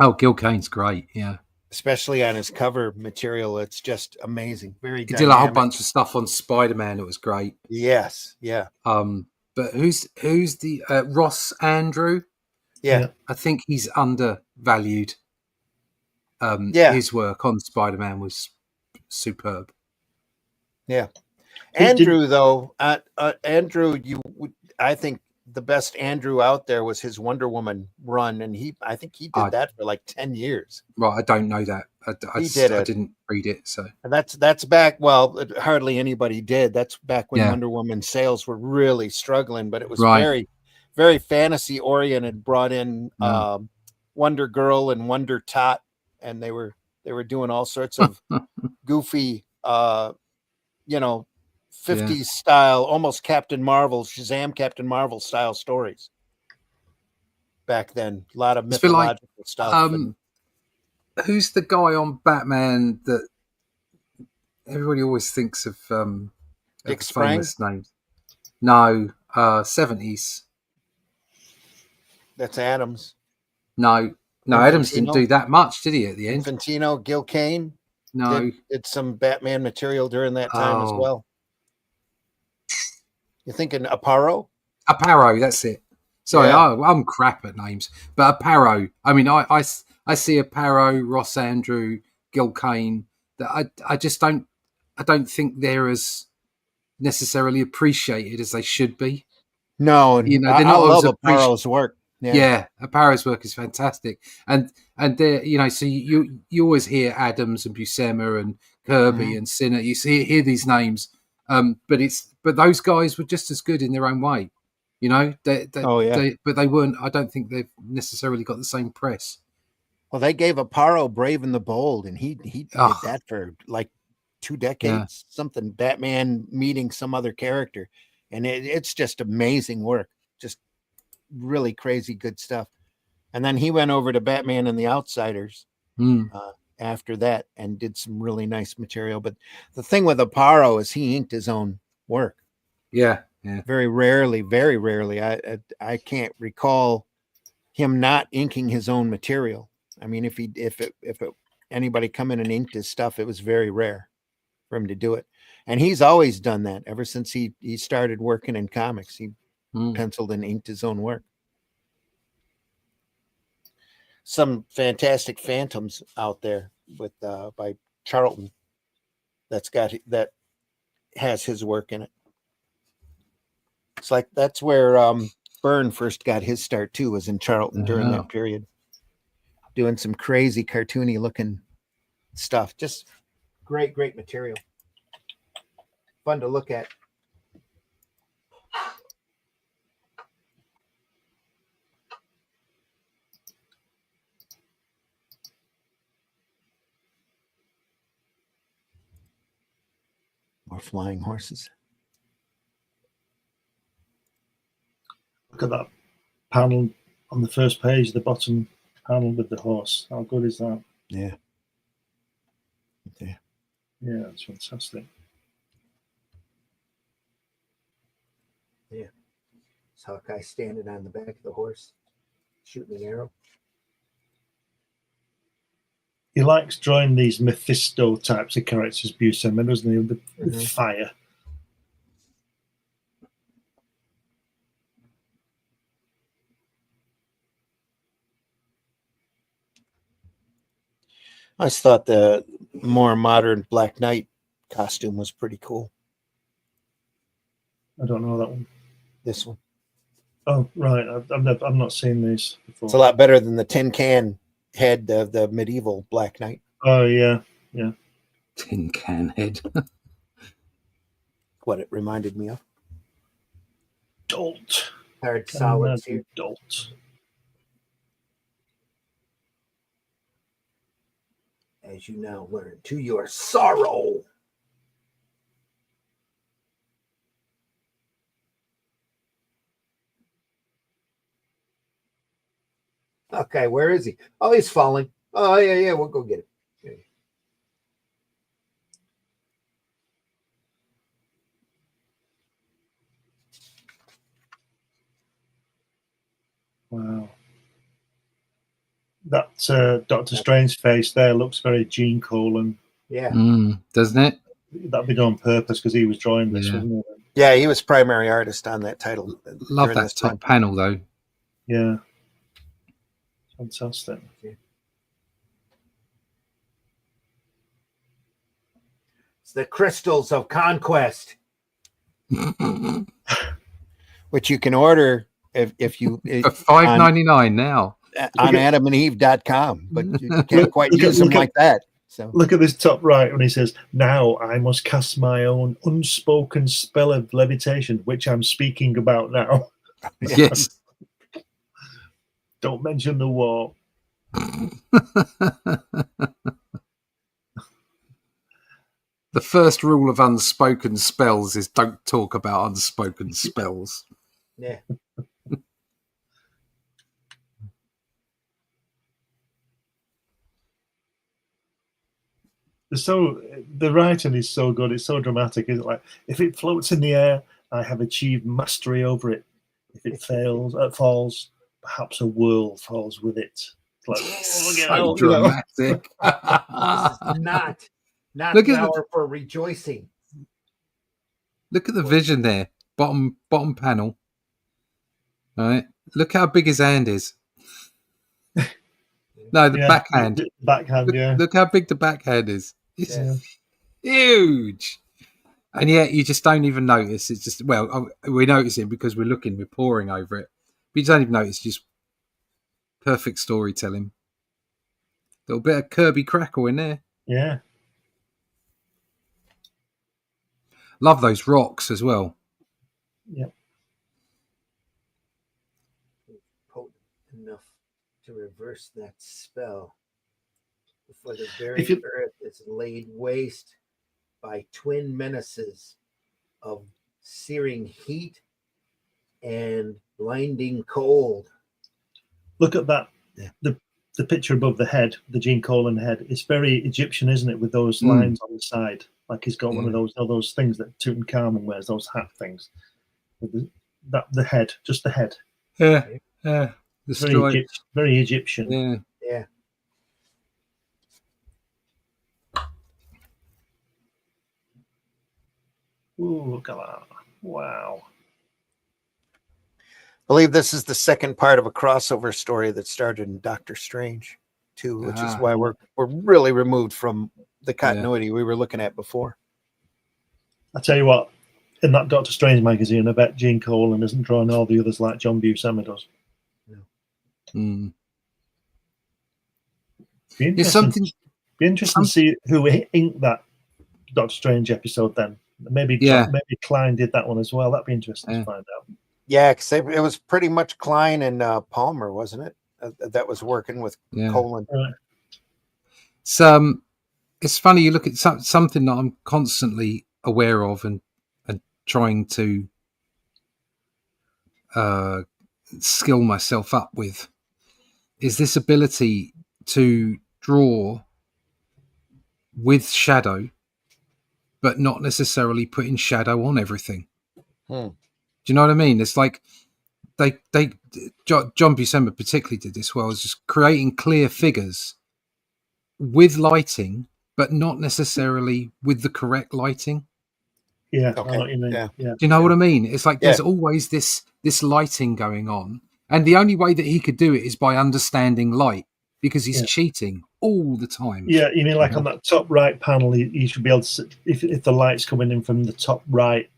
Oh, Gil Kane's great, yeah. Especially on his cover material, it's just amazing. Very dynamic. He did a whole bunch of stuff on Spider-Man. It was great. Yes, yeah. But who's the Ross Andrew? Yeah, I think he's undervalued. His work on Spider-Man was superb. Yeah, Andrew though, Andrew, I think the best Andrew out there was his Wonder Woman run, and I think he did that for like 10 years. Right, I don't know that. I didn't read it, so. And that's back. Well, hardly anybody did. That's back when Wonder Woman sales were really struggling, but it was very, very fantasy oriented. Brought in Wonder Girl and Wonder Tot, and they were doing all sorts of goofy, 50s style, almost Captain Marvel, Shazam Captain Marvel style stories. Back then, a lot of mythological stuff. Who's the guy on Batman that everybody always thinks of? Dick Sprang? Names. No, 70s. That's Adams. No, Adams didn't do that much, did he? At the end, Infantino, Gil Kane. No, did some Batman material during that time as well. You're thinking Aparo? Aparo, that's it. Sorry, I'm crap at names, but Aparo. I mean, I see Aparo, Ross Andrew, Gil Kane. That I just don't. I don't think they're as necessarily appreciated as they should be. No, they're not. I love Aparo's work. Yeah, Aparo's work is fantastic, and they're so you always hear Adams and Buscema and Kirby and Sinnott. You hear these names, but those guys were just as good in their own way, but they weren't. I don't think they've necessarily got the same press. Well, they gave Aparo Brave and the Bold, and he did that for like 2 decades. Something Batman meeting some other character, and it's just amazing work. Just really crazy good stuff. And then he went over to Batman and the Outsiders after that and did some really nice material. But the thing with Aparo is he inked his own work. Yeah. Very rarely. I can't recall him not inking his own material. I mean, if anybody come in and inked his stuff, it was very rare. for him to do it. And he's always done that ever since he started working in comics. He penciled and inked his own work. Some fantastic Phantoms out there with by Charlton that has his work in it. It's like that's where Byrne first got his start too, was in Charlton during that period, doing some crazy cartoony looking stuff. Just great material, fun to look at. More flying horses. Look at that panel on the first page, the bottom panel with the horse. How good is that? Yeah. Yeah, it's fantastic. Yeah. It's Hawkeye standing on the back of the horse, shooting an arrow. He likes drawing these Mephisto types of characters, Buscema, doesn't he? With fire. I just thought the more modern Black Knight costume was pretty cool. I don't know that one. This one. Oh, right. I've not seen these before. It's a lot better than the tin can head of the medieval Black Knight. Oh, yeah. Tin can head. What it reminded me of. Dolt. Hard solids here. Dolt. As you now learn to your sorrow. Okay, where is he? Oh, he's falling. Oh, yeah, we'll go get him. Okay. Wow. That Doctor Strange face there looks very Gene Colan. Yeah. Doesn't it? That'd be done on purpose because he was drawing this, wasn't it? Yeah, he was primary artist on that title. Love that top panel, though. Yeah. Fantastic. It's the Crystals of Conquest, which you can order if you for $5.99 now on AdamandEve.com, but you can't quite use them like that. So look at this top right when he says, "Now I must cast my own unspoken spell of levitation, which I'm speaking about now." Yes. Don't mention the war. The first rule of unspoken spells is don't talk about unspoken spells. Yeah. The writing is so good. It's so dramatic. It's like, if it floats in the air, I have achieved mastery over it. If it falls, perhaps a world falls with it. It's like, so dramatic. This is not look the at hour for rejoicing. Look at the vision there. Bottom panel. All right. Look how big his hand is. No, the backhand. Backhand, Look how big the backhand is. It's huge. And yet you just don't even notice. It's just, well, we notice it because we're poring over it. But you don't even notice. Just perfect storytelling. A little bit of Kirby Crackle in there. Yeah. Love those rocks as well. Yep. Potent enough to reverse that spell before the very earth is laid waste by twin menaces of searing heat and blinding cold. Look at that. Yeah. The picture above the head, the Gene Colan head, it's very Egyptian, isn't it? With those lines on the side. Like he's got one of those things that Tutankhamun wears, those hat things. With the head, just the head. Yeah. Yeah. Very Egyptian. Yeah. Yeah. Ooh, look at that! Wow. I believe this is the second part of a crossover story that started in Doctor Strange, too, which is why we're really removed from the continuity we were looking at before. I tell you what, in that Doctor Strange magazine, I bet Gene Colan isn't drawing all the others like John Buscema does. Mm. Be interesting to see who inked that Doctor Strange episode then. Maybe Klein did that one as well. That'd be interesting to find out. Yeah, because it was pretty much Klein and Palmer, wasn't it? That was working with Colan. It's funny, you look at something that I'm constantly aware of and trying to skill myself up with is this ability to draw with shadow, but not necessarily putting shadow on everything. Do you know what I mean? It's like John Buscema particularly did this well, is just creating clear figures with lighting, but not necessarily with the correct lighting. Yeah, I know what you mean. Yeah. Do you know what I mean? It's like there's always this lighting going on, and the only way that he could do it is by understanding light, because he's cheating all the time. Yeah, you mean like on that top right panel, you should be able to, if the light's coming in from the top right,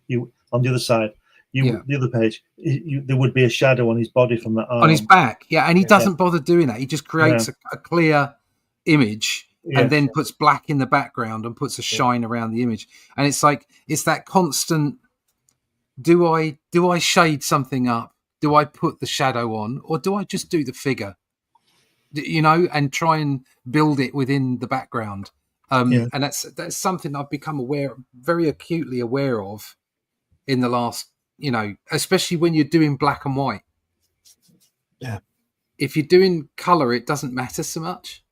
on the other side, the other page, there would be a shadow on his body from that arm. On his back, and he doesn't bother doing that. He just creates a clear image and then puts black in the background and puts a shine around the image. And it's like, it's that constant, do I shade something up? Do I put the shadow on? Or do I just do the figure? You know, and try and build it within the background. And that's something I've become very acutely aware of in the last, especially when you're doing black and white. Yeah. If you're doing color, it doesn't matter so much,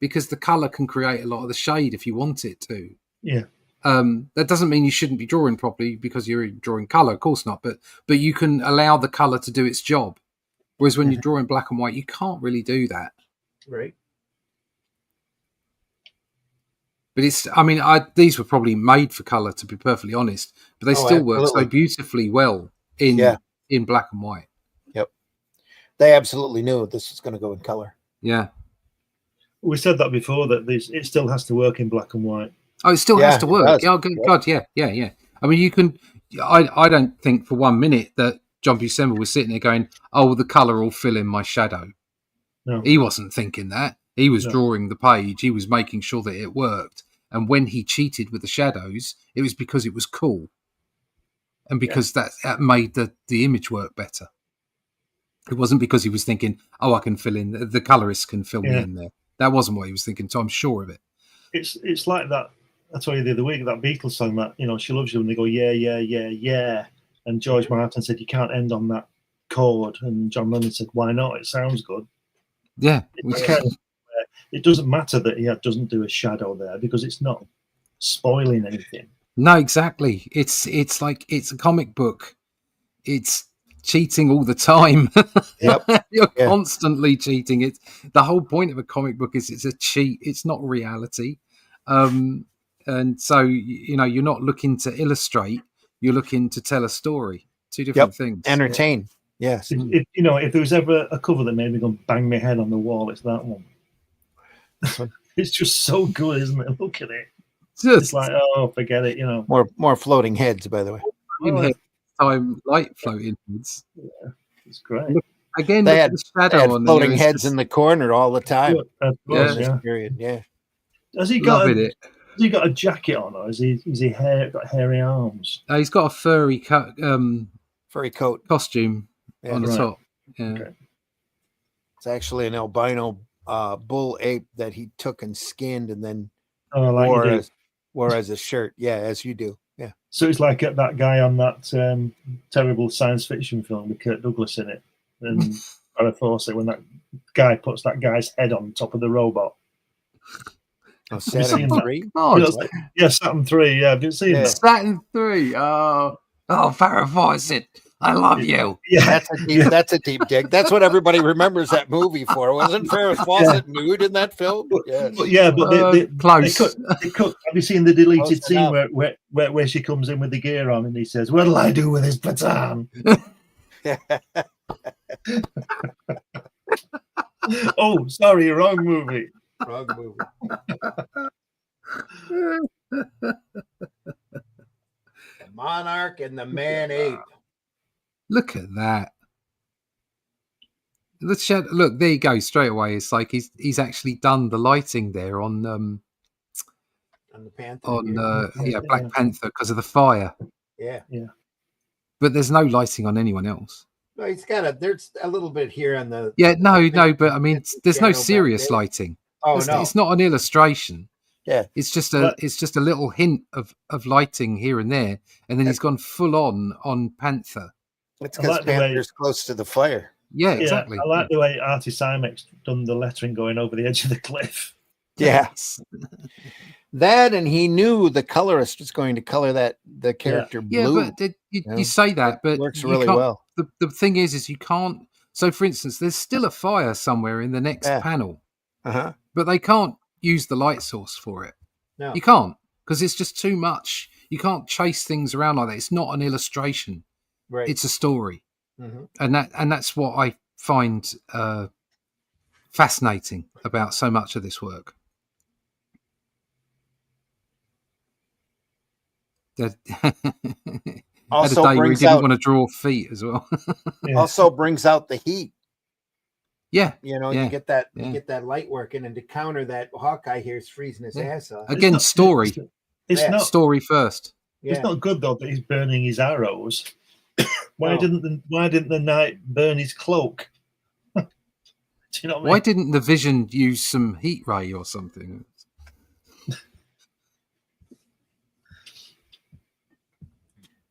because the color can create a lot of the shade if you want it to. Yeah. That doesn't mean you shouldn't be drawing properly because you're drawing color, of course not. But you can allow the color to do its job. Whereas when you're drawing black and white, you can't really do that. Right. But these were probably made for color, to be perfectly honest. But they still work so beautifully well in black and white. Yep. They absolutely knew this was going to go in color. Yeah. We said that before, that it still has to work in black and white. Oh, it still has to work. Oh, good God, yeah. I mean, you can. I don't think for 1 minute that John Buscema was sitting there going, "Oh, the color will fill in my shadow." No, he wasn't thinking that. He was drawing the page. He was making sure that it worked. And when he cheated with the shadows, it was because it was cool, and because that made the image work better. It wasn't because he was thinking, "Oh, I can fill in the colorist can fill me in there." That wasn't what he was thinking. So I'm sure of it. It's like that. I told you the other week, that Beatles song that, She Loves You, and they go, yeah, yeah, yeah, yeah. And George Martin said, you can't end on that chord. And John Lennon said, why not? It sounds good. Yeah. It doesn't matter that he doesn't do a shadow there, because it's not spoiling anything. No, exactly. It's like, it's a comic book. It's cheating all the time. Yep. You're constantly cheating. It's the whole point of a comic book is it's a cheat. It's not reality. And so, you're not looking to illustrate, you're looking to tell a story. Two different things. Entertain. Yes. If there was ever a cover that made me go bang my head on the wall, it's that one. It's just so good, isn't it? Look at it. It's like, oh, forget it, More floating heads, by the way. Time light floating heads. Yeah, it's great. Look, again, they had on floating heads in the corner all the time. Period. Yeah. Has he got a jacket on, or is he got hairy arms? He's got a furry coat costume on the top. Yeah. Okay. It's actually an albino bull ape that he took and skinned and then wore as a shirt. Yeah, as you do. Yeah. So it's like that guy on that terrible science fiction film with Kirk Douglas in it, and I force it when that guy puts that guy's head on top of the robot. Oh, Saturn 3? Yeah, Saturn 3. Yeah, have you seen that? Saturn 3. Oh, Farrah Fawcett. I love you. Yeah, That's a deep dig. That's what everybody remembers that movie for. Wasn't Ferris Fawcett nude in that film? Yes. But Close. They cut. Have you seen the deleted Close scene enough. where she comes in with the gear on and he says, "What'll I do with this baton?" Oh, sorry, wrong movie. Wrong movie. The Monarch and the Man Ape. Look at that. Look, there you go. Straight away, it's like he's actually done the lighting there on the Panther. Black Panther because of the fire. Yeah. But there's no lighting on anyone else. No, there's a little bit here on the. But I mean, there's no serious lighting. Oh no, it's not an illustration. Yeah, it's just a little hint of lighting here and there, and then he's gone full on Panther. It's because Panther's close to the fire. Yeah, exactly. I like the way Artie Simex done the lettering going over the edge of the cliff. Yeah. That, and he knew the colorist was going to color the character blue. Yeah, but you say that, but it works really well. The thing is you can't. So, for instance, there's still a fire somewhere in the next panel, but they can't use the light source for it. No, you can't, because it's just too much. You can't chase things around like that. It's not an illustration. Right. It's a story, and that's what I find fascinating about so much of this work. Also had a day where he didn't out, want to draw feet as well. Also brings out the heat. Yeah, you get that light working, and to counter that, Hawkeye here is freezing his ass off. Again, story. It's not story first. It's not good though that he's burning his arrows. Why didn't the knight burn his cloak? Do you know what I mean? Why didn't the Vision use some heat ray or something?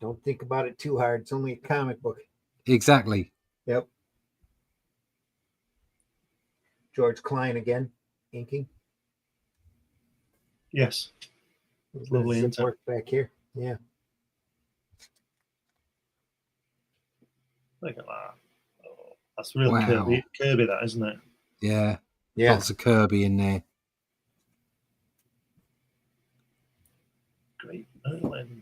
Don't think about it too hard. It's only a comic book. Exactly. Yep. George Klein again, inking. Yes. Lovely work back here. Yeah. Look at that. Oh, that's really Kirby, that, isn't it? Yeah. Lots of Kirby in there. Great Merlin.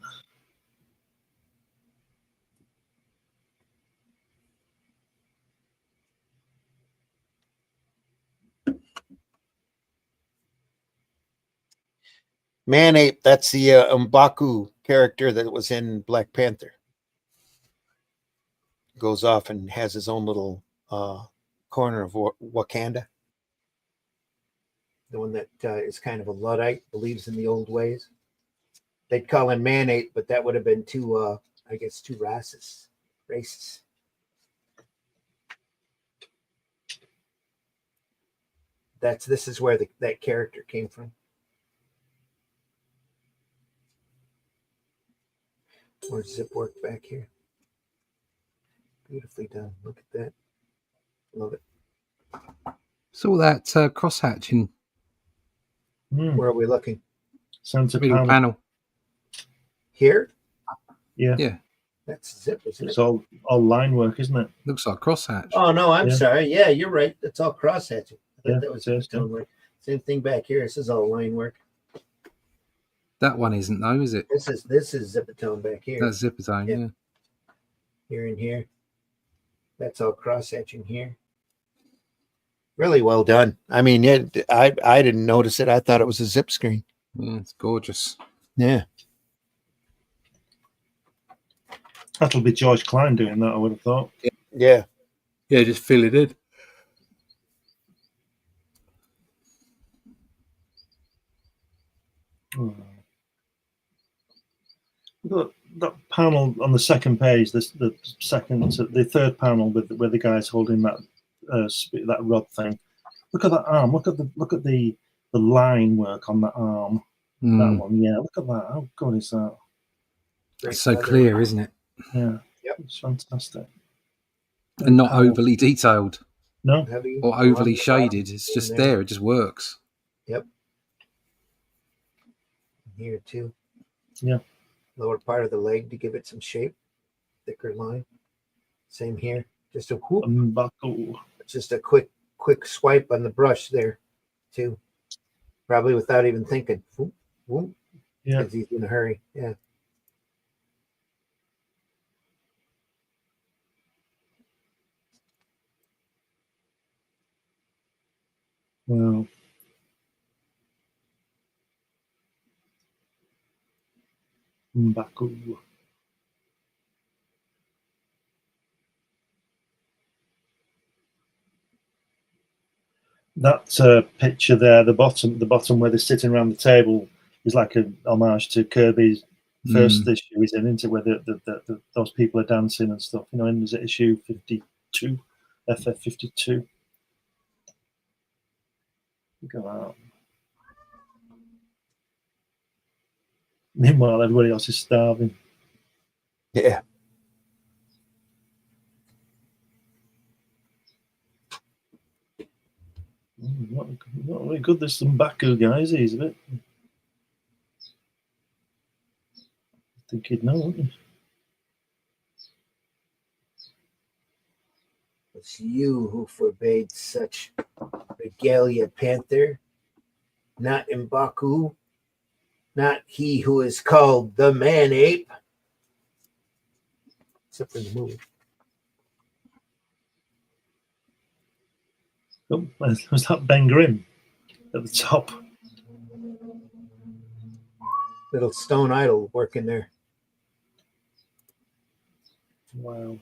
Man Ape, that's the M'Baku character that was in Black Panther. Goes off and has his own little corner of Wakanda. The one that is kind of a Luddite, believes in the old ways. They'd call him Man Ape, but that would have been two races. This is where that character came from. More zip work back here. Beautifully done. Look at that. Love it. Saw that crosshatching. Where are we looking? Middle panel. Here? Yeah. That's zip, isn't it? It's all line work, isn't it? Looks like crosshatch. Oh, no, I'm sorry. Yeah, you're right. That's all crosshatching. I thought that was zip work. Same thing back here. This is all line work. That one isn't though, is it? This is Zipatone back here. That's Zipatone, yeah. Here and here. That's all cross-hatching here. Really well done. I mean, I didn't notice it. I thought it was a zip screen. Yeah, it's gorgeous. Yeah. That'll be George Klein doing that, I would have thought. Yeah. Yeah, just fill it in. That panel on the second page, the third panel where the guy's holding that rod thing. Look at that arm. Look at the line work on that arm. That one, yeah. Look at that. How good is that? It's so clear, isn't it? Yeah. Yep. It's fantastic. And not overly detailed. No. Or overly shaded. It's just there. It just works. Yep. Here too. Yeah. Lower part of the leg to give it some shape. Thicker line. Same here. Just a whoop. Mbaku. Just a quick swipe on the brush there, too. Probably without even thinking. Whoop, whoop. Yeah. Because he's in a hurry. Yeah. Wow. Mbaku. That picture there, the bottom where they're sitting around the table, is like an homage to Kirby's first issue he's in, into where those people are dancing and stuff. You know, and is it issue 52, FF52? Look at that. Meanwhile, everybody else is starving. Yeah. Not really good. There's some Baku guys. He's a bit. I think he'd know, wouldn't he? It's you who forbade such regalia, Panther. Not M'Baku. Not he who is called the Man-Ape. Except in the movie. Oh, was that Ben Grimm at the top? Little stone idol working there. Wow.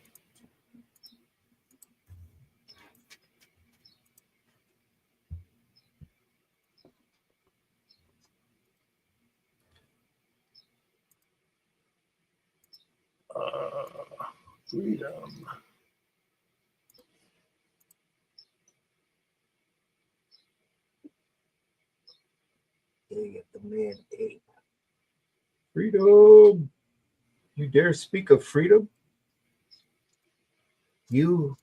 Freedom. You get the Man-Ape. Freedom. You dare speak of freedom? You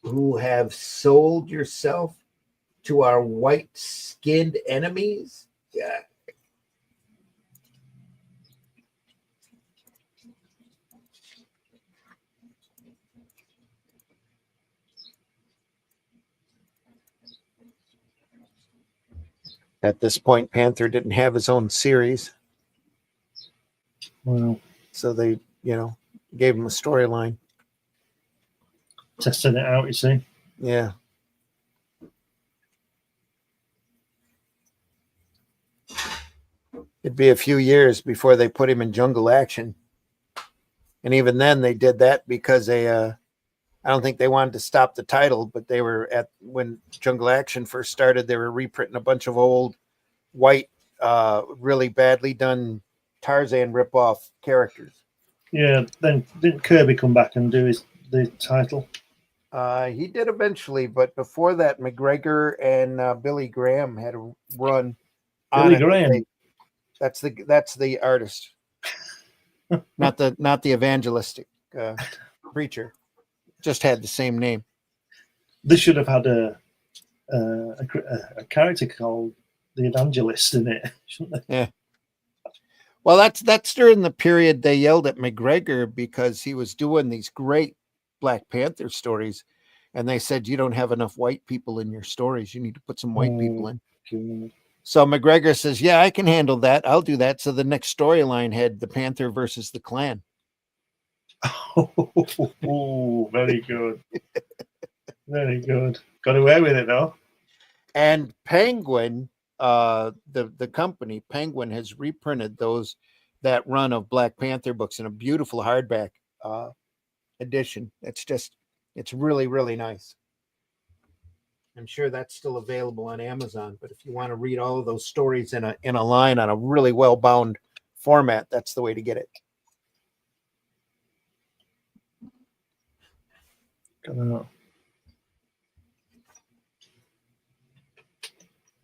who have sold yourself to our white-skinned enemies? Yeah. At this point, Panther didn't have his own series. Wow. So they, gave him a storyline. Testing it out, you see. Yeah. It'd be a few years before they put him in Jungle Action. And even then they did that because I don't think they wanted to stop the title, but they were when Jungle Action first started, they were reprinting a bunch of old white, really badly done Tarzan ripoff characters. Yeah, then didn't Kirby come back and do the title? He did eventually, but before that, McGregor and Billy Graham had a run. Billy Graham. That's the artist, not the evangelistic preacher. Just had the same name. This should have had a character called the Evangelist in it, shouldn't they? Yeah. Well, that's during the period they yelled at McGregor because he was doing these great Black Panther stories, and they said, you don't have enough white people in your stories. You need to put some white people in. God. So McGregor says, yeah, I can handle that. I'll do that. So the next storyline had the Panther versus the Klan. Oh, very good. Very good. Got away with it, though. And Penguin, the company, Penguin, has reprinted that run of Black Panther books in a beautiful hardback edition. It's really, really nice. I'm sure that's still available on Amazon, but if you want to read all of those stories in a line on a really well-bound format, that's the way to get it.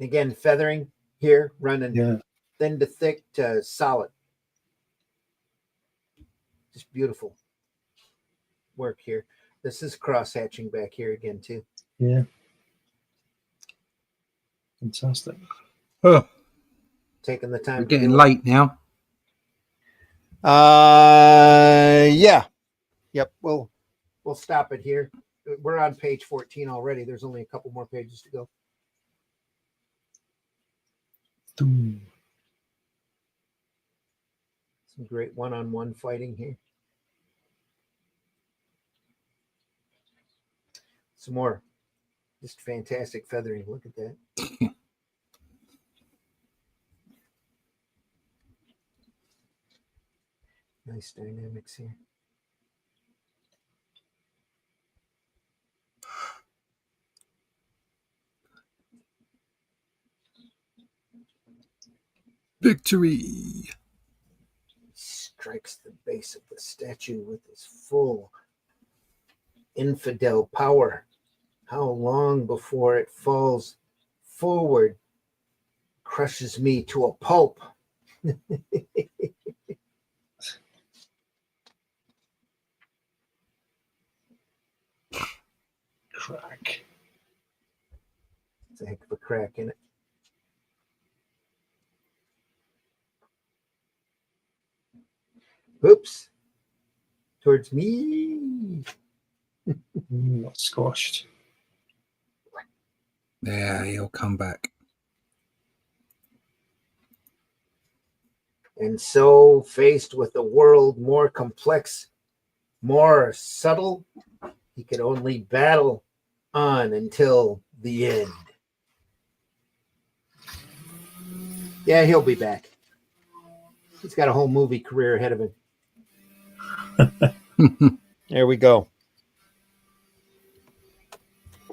Again, feathering here, running thin to thick to solid. Just beautiful work here. This is cross-hatching back here again, too. Yeah. Fantastic. Huh. Taking the time. We're getting late now. Yeah. Yep. We'll stop it here. We're on page 14 already. There's only a couple more pages to go. Some great one-on-one fighting here. Some more just fantastic feathering. Look at that. Nice dynamics here. Victory! Strikes the base of the statue with his full infidel power. How long before it falls forward, crushes me to a pulp? Crack. It's a heck of a crack in it. Oops. Towards me. Not squashed. Yeah, he'll come back. And so, faced with a world more complex, more subtle, he could only battle on until the end. Yeah, he'll be back. He's got a whole movie career ahead of him. There we go.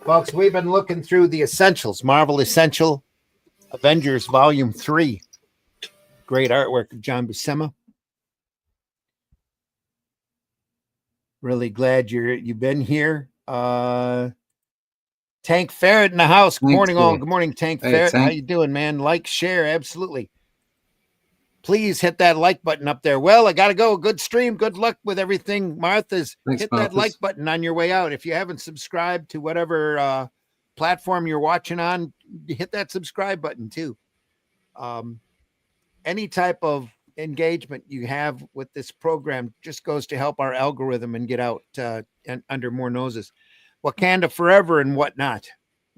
Folks, we've been looking through the Essentials, Marvel Essential, Avengers Volume 3. Great artwork of John Buscema. Really glad you've been here. Tank Ferret in the house. Good morning, all. Good morning, Tank Ferret. Tank. How you doing, man? Like, share, absolutely. Please hit that like button up there. Well, I got to go. Good stream. Good luck with everything. Hit that like button on your way out. If you haven't subscribed to whatever platform you're watching on, hit that subscribe button too. Any type of engagement you have with this program just goes to help our algorithm and get out and under more noses. Wakanda forever and whatnot.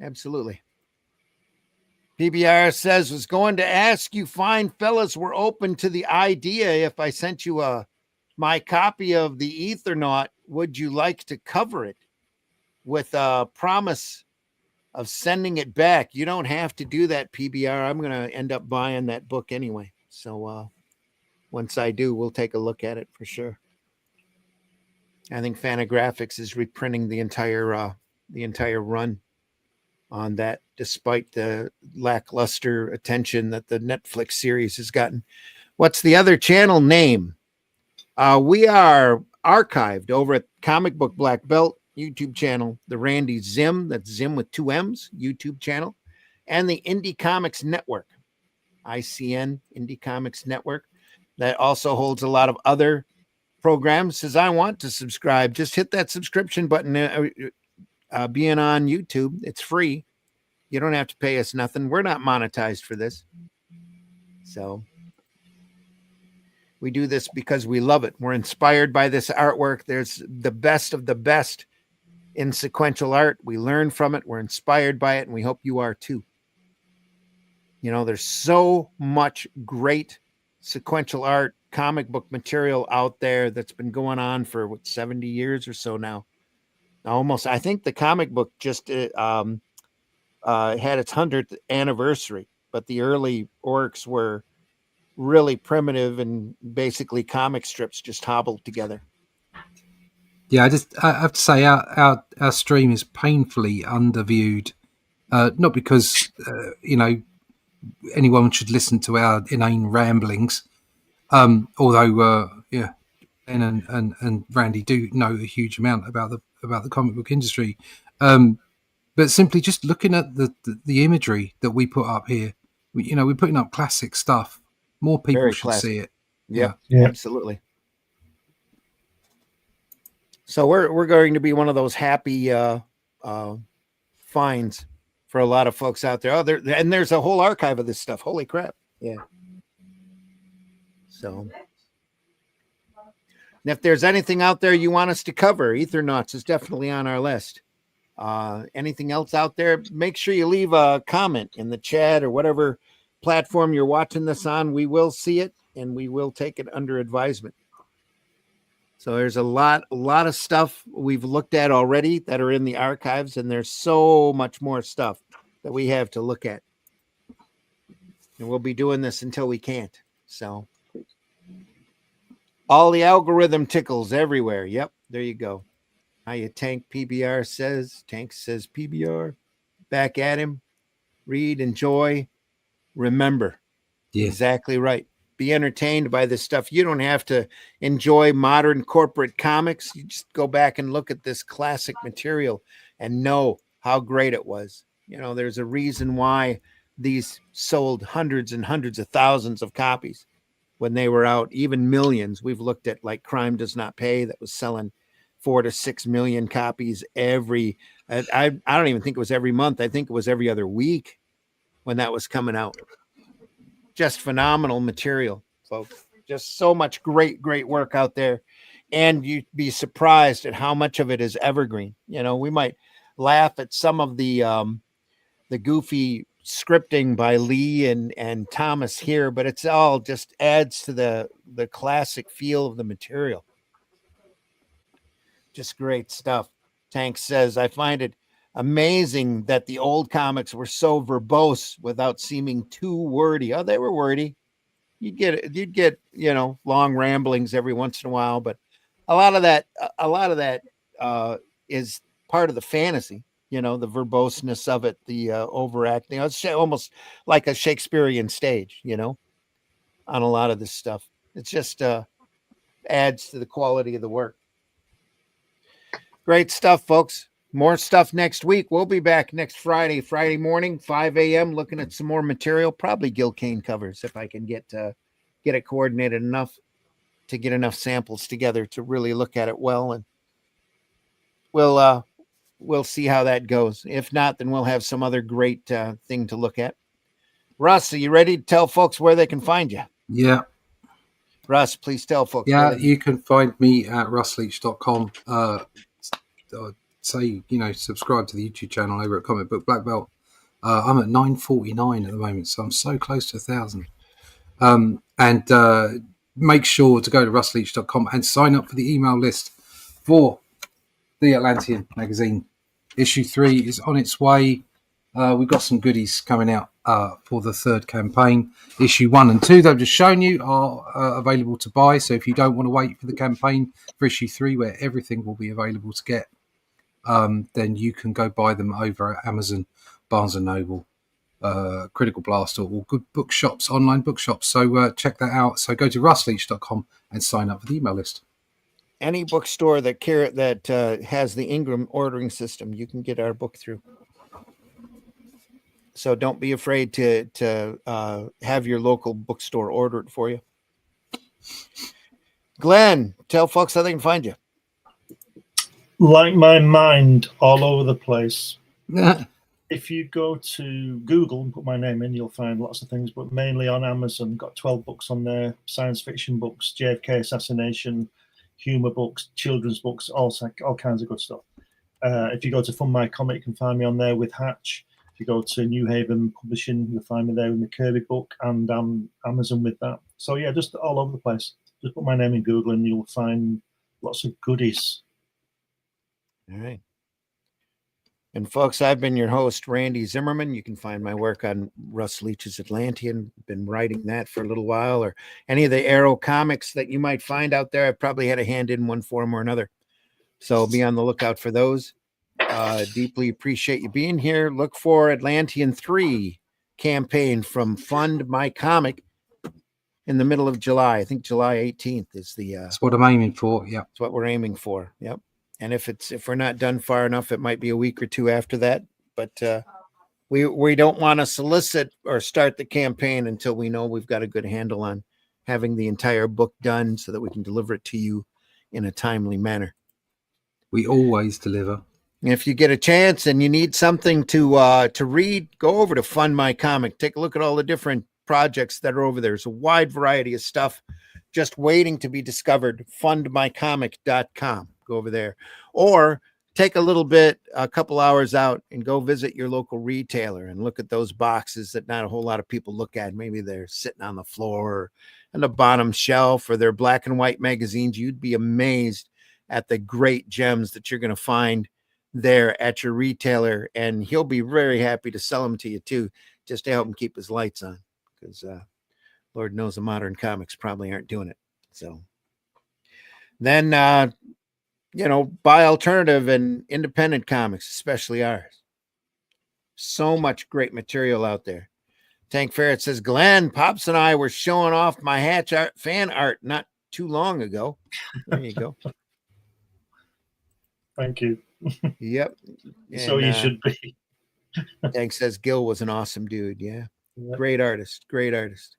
Absolutely. PBR says, was going to ask you fine fellas were open to the idea if I sent you my copy of the Ethernaut, would you like to cover it with a promise of sending it back? You don't have to do that, PBR. I'm going to end up buying that book anyway. So once I do, we'll take a look at it for sure. I think Fantagraphics is reprinting the entire run on that, despite the lackluster attention that the Netflix series has gotten. What's the other channel name? We are archived over at Comic Book Black Belt YouTube channel, the Randy Zim, that's Zim with 2 M's, YouTube channel, and the Indie Comics Network, ICN, Indie Comics Network, that also holds a lot of other programs. Says, I want to subscribe. Just hit that subscription button. Being on YouTube, it's free. You don't have to pay us nothing. We're not monetized for this. So we do this because we love it. We're inspired by this artwork. There's the best of the best in sequential art. We learn from it. We're inspired by it, and we hope you are too. You know, there's so much great sequential art, comic book material out there that's been going on for 70 years or so now. Almost, I think the comic book just had its 100th anniversary, but the early orcs were really primitive and basically comic strips just hobbled together. Yeah, I have to say our stream is painfully underviewed. Not because anyone should listen to our inane ramblings, although Ben and Randy do know a huge amount about the comic book industry. But simply just looking at the imagery that we put up here, we're putting up classic stuff. More people Very should classic. see it. Yeah, absolutely. So we're going to be one of those happy finds for a lot of folks out there. And there's a whole archive of this stuff. Holy crap! Yeah. So And if there's anything out there you want us to cover, Ethernauts is definitely on our list. Anything else out there, make sure you leave a comment in the chat or whatever platform you're watching this on. We will see it and we will take it under advisement. So there's a lot of stuff we've looked at already that are in the archives, and there's so much more stuff that we have to look at. And we'll be doing this until we can't. So all the algorithm tickles everywhere. Yep, there you go. How you Tank PBR says. Tank says PBR. Back at him. Read, enjoy, remember. Yeah. Exactly right. Be entertained by this stuff. You don't have to enjoy modern corporate comics. You just go back and look at this classic material and know how great it was. You know, there's a reason why these sold hundreds and hundreds of thousands of copies when they were out, even millions. We've looked at like Crime Does Not Pay that was selling 4 to 6 million copies every, I don't even think it was every month. I think it was every other week when that was coming out. Just phenomenal material, folks. Just so much great work out there. And you'd be surprised at how much of it is evergreen. You know, we might laugh at some of the goofy scripting by Lee and Thomas here, but it's all just adds to the classic feel of the material. Just great stuff. Tank says, I find it amazing that the old comics were so verbose without seeming too wordy. Oh, they were wordy. You'd get, you know, long ramblings every once in a while, but a lot of that is part of the fantasy, you know, the verboseness of it, the overacting. It's almost like a Shakespearean stage, you know, on a lot of this stuff. It's just adds to the quality of the work. Great stuff, folks. More stuff next week. We'll be back next Friday morning, 5 a.m., looking at some more material, probably Gil Kane covers, if I can get it coordinated enough to get enough samples together to really look at it well. And we'll see how that goes. If not, then we'll have some other great thing to look at. Russ, are you ready to tell folks where they can find you? Yeah. Russ, please tell folks. Yeah, you can find me at russleach.com. Say, you know, subscribe to the YouTube channel over at Comic Book Black Belt. I'm at 949 at the moment, so I'm so close to 1,000. And make sure to go to russleach.com and sign up for the email list for the Atlantean magazine. Issue 3 is on its way. We've got some goodies coming out for the third campaign. Issue 1 and 2 that I've just shown you are available to buy. So if you don't want to wait for the campaign for issue 3, where everything will be available to get, then you can go buy them over at Amazon, Barnes & Noble, Critical Blast, or good bookshops, online bookshops. So check that out. So go to russleach.com and sign up for the email list. Any bookstore that has the Ingram ordering system, you can get our book through. So don't be afraid to have your local bookstore order it for you. Glenn, tell folks how they can find you. Like my mind, all over the place. If you go to Google and put my name in, you'll find lots of things, but mainly on Amazon. Got 12 books on there, science fiction books, JFK assassination, humor books, children's books, all kinds of good stuff. If you go to Fund My Comic, you can find me on there with Hatch. If you go to New Haven Publishing, you'll find me there with the Kirby book, and Amazon with that. So yeah, just all over the place. Just put my name in Google and you'll find lots of goodies. All right. And folks, I've been your host, Randy Zimmerman. You can find my work on Russ Leach's Atlantean. Been writing that for a little while, or any of the Arrow comics that you might find out there. I've probably had a hand in one form or another. So be on the lookout for those. Deeply appreciate you being here. Look for Atlantean 3 campaign from Fund My Comic in the middle of July. I think July 18th is the... That's what I'm aiming for, yeah. That's what we're aiming for, yep. And if we're not done far enough, it might be a week or two after that. But we don't want to solicit or start the campaign until we know we've got a good handle on having the entire book done so that we can deliver it to you in a timely manner. We always deliver. And if you get a chance and you need something to read, go over to Fund My Comic. Take a look at all the different projects that are over there. There's a wide variety of stuff. just waiting to be discovered. Fundmycomic.com. Go over there. Or take a couple hours out and go visit your local retailer and look at those boxes that not a whole lot of people look at. Maybe they're sitting on the floor or on the bottom shelf, or they're black and white magazines. You'd be amazed at the great gems that you're going to find there at your retailer, and he'll be very happy to sell them to you too, just to help him keep his lights on, because Lord knows the modern comics probably aren't doing it. So then buy alternative and independent comics, especially ours. So much great material out there. Tank Ferret says, Glenn, Pops and I were showing off my Hatch fan art not too long ago. There you go. Thank you. Yep. And, so you should be. Tank says Gil was an awesome dude. Yeah. Yep. Great artist. Great artist.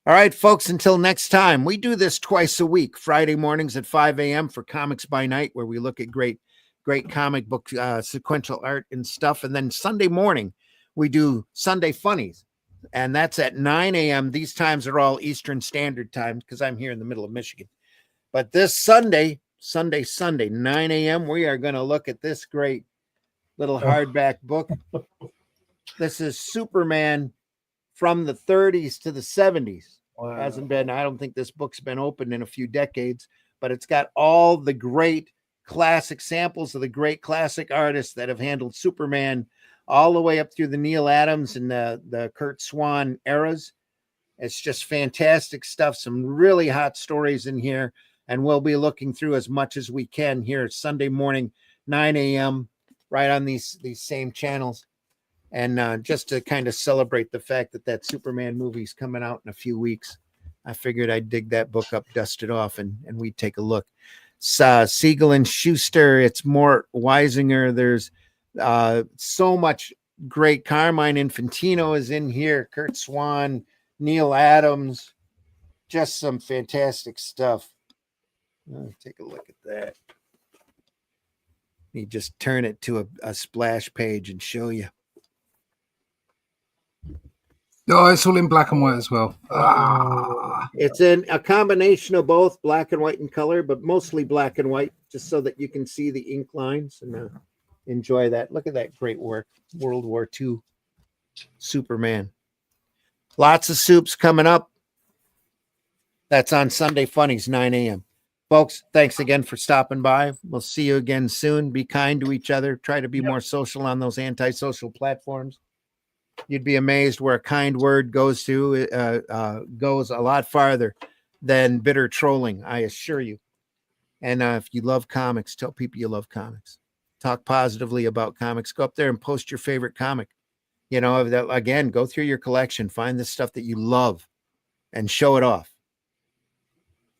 All right, folks, until next time, we do this twice a week, Friday mornings at 5 a.m. for Comics by Night, where we look at great comic book sequential art and stuff. And then Sunday morning, we do Sunday Funnies, and that's at 9 a.m. These times are all Eastern Standard Time because I'm here in the middle of Michigan. But this Sunday, 9 a.m., we are going to look at this great little hardback book. This is Superman from the 30s to the 70s. Wow. I don't think this book's been opened in a few decades, but it's got all the great classic samples of the great classic artists that have handled Superman all the way up through the Neil Adams and the Kurt Swan eras. It's just fantastic stuff. Some really hot stories in here, and we'll be looking through as much as we can here Sunday morning, 9 a.m., right on these same channels. And just to kind of celebrate the fact that Superman movie's coming out in a few weeks, I figured I'd dig that book up, dust it off, and we'd take a look. Siegel and Schuster, it's Mort Weisinger. There's so much great. Carmine Infantino is in here, Kurt Swan, Neil Adams, just some fantastic stuff. Take a look at that. You just turn it to a splash page and show you. Oh, it's all in black and white as well. It's in a combination of both black and white and color, but mostly black and white, just so that you can see the ink lines and enjoy that. Look at that great work. World War II Superman. Lots of soups coming up. That's on Sunday Funnies, 9 a.m. Folks, thanks again for stopping by. We'll see you again soon. Be kind to each other. Try to be more social on those antisocial platforms. You'd be amazed where a kind word goes goes a lot farther than bitter trolling, I assure you. And if you love comics, tell people you love comics. Talk positively about comics. Go up there and post your favorite comic. Again, go through your collection, find the stuff that you love, and show it off.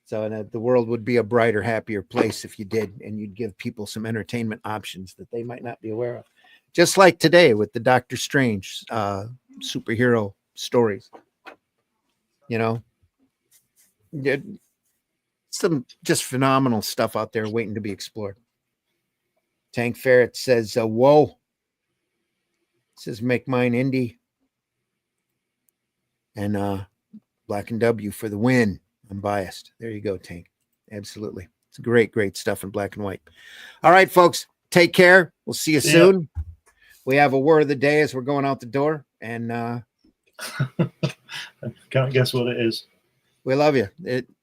So the world would be a brighter, happier place if you did, and you'd give people some entertainment options that they might not be aware of. Just like today with the Doctor Strange superhero stories. Some just phenomenal stuff out there waiting to be explored. Tank Ferret says, whoa. Says, make mine indie. And Black and W for the win. I'm biased. There you go, Tank. Absolutely. It's great, great stuff in black and white. All right, folks. Take care. We'll see you soon. We have a word of the day as we're going out the door. And can't guess what it is. We love you.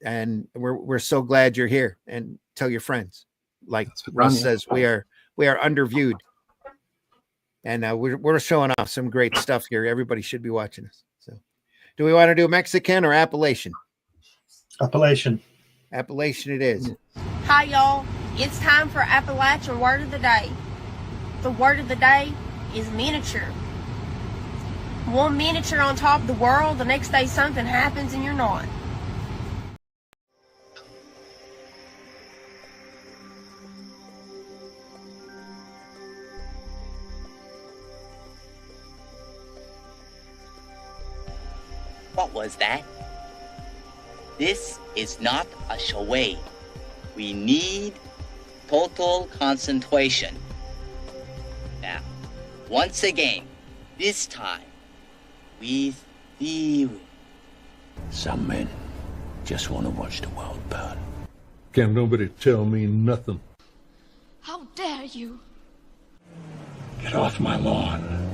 And we're so glad you're here. And tell your friends. Like Russ says, we are underviewed. And we're showing off some great stuff here. Everybody should be watching us. So do we want to do Mexican or Appalachian? Appalachian. Appalachian it is. Hi, y'all. It's time for Appalachian Word of the Day. The word of the day is miniature. One minute you're on top of the world, the next day something happens and you're not. What was that? This is not a charade. We need total concentration. Now, once again, this time, with theory. Some men Just want to watch the world burn. Can't nobody tell me nothing. How dare you? Get off my lawn.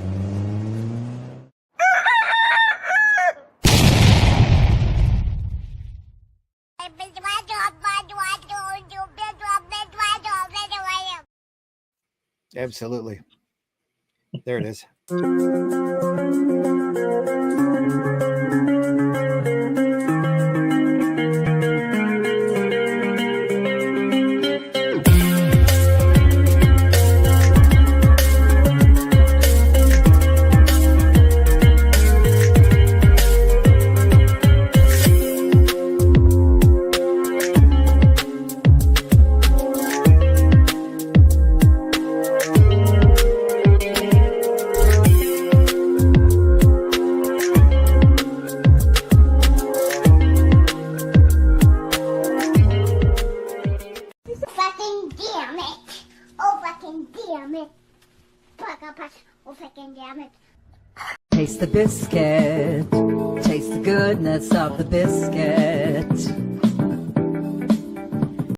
Absolutely. There it is. Taste the biscuit, taste the goodness of the biscuit.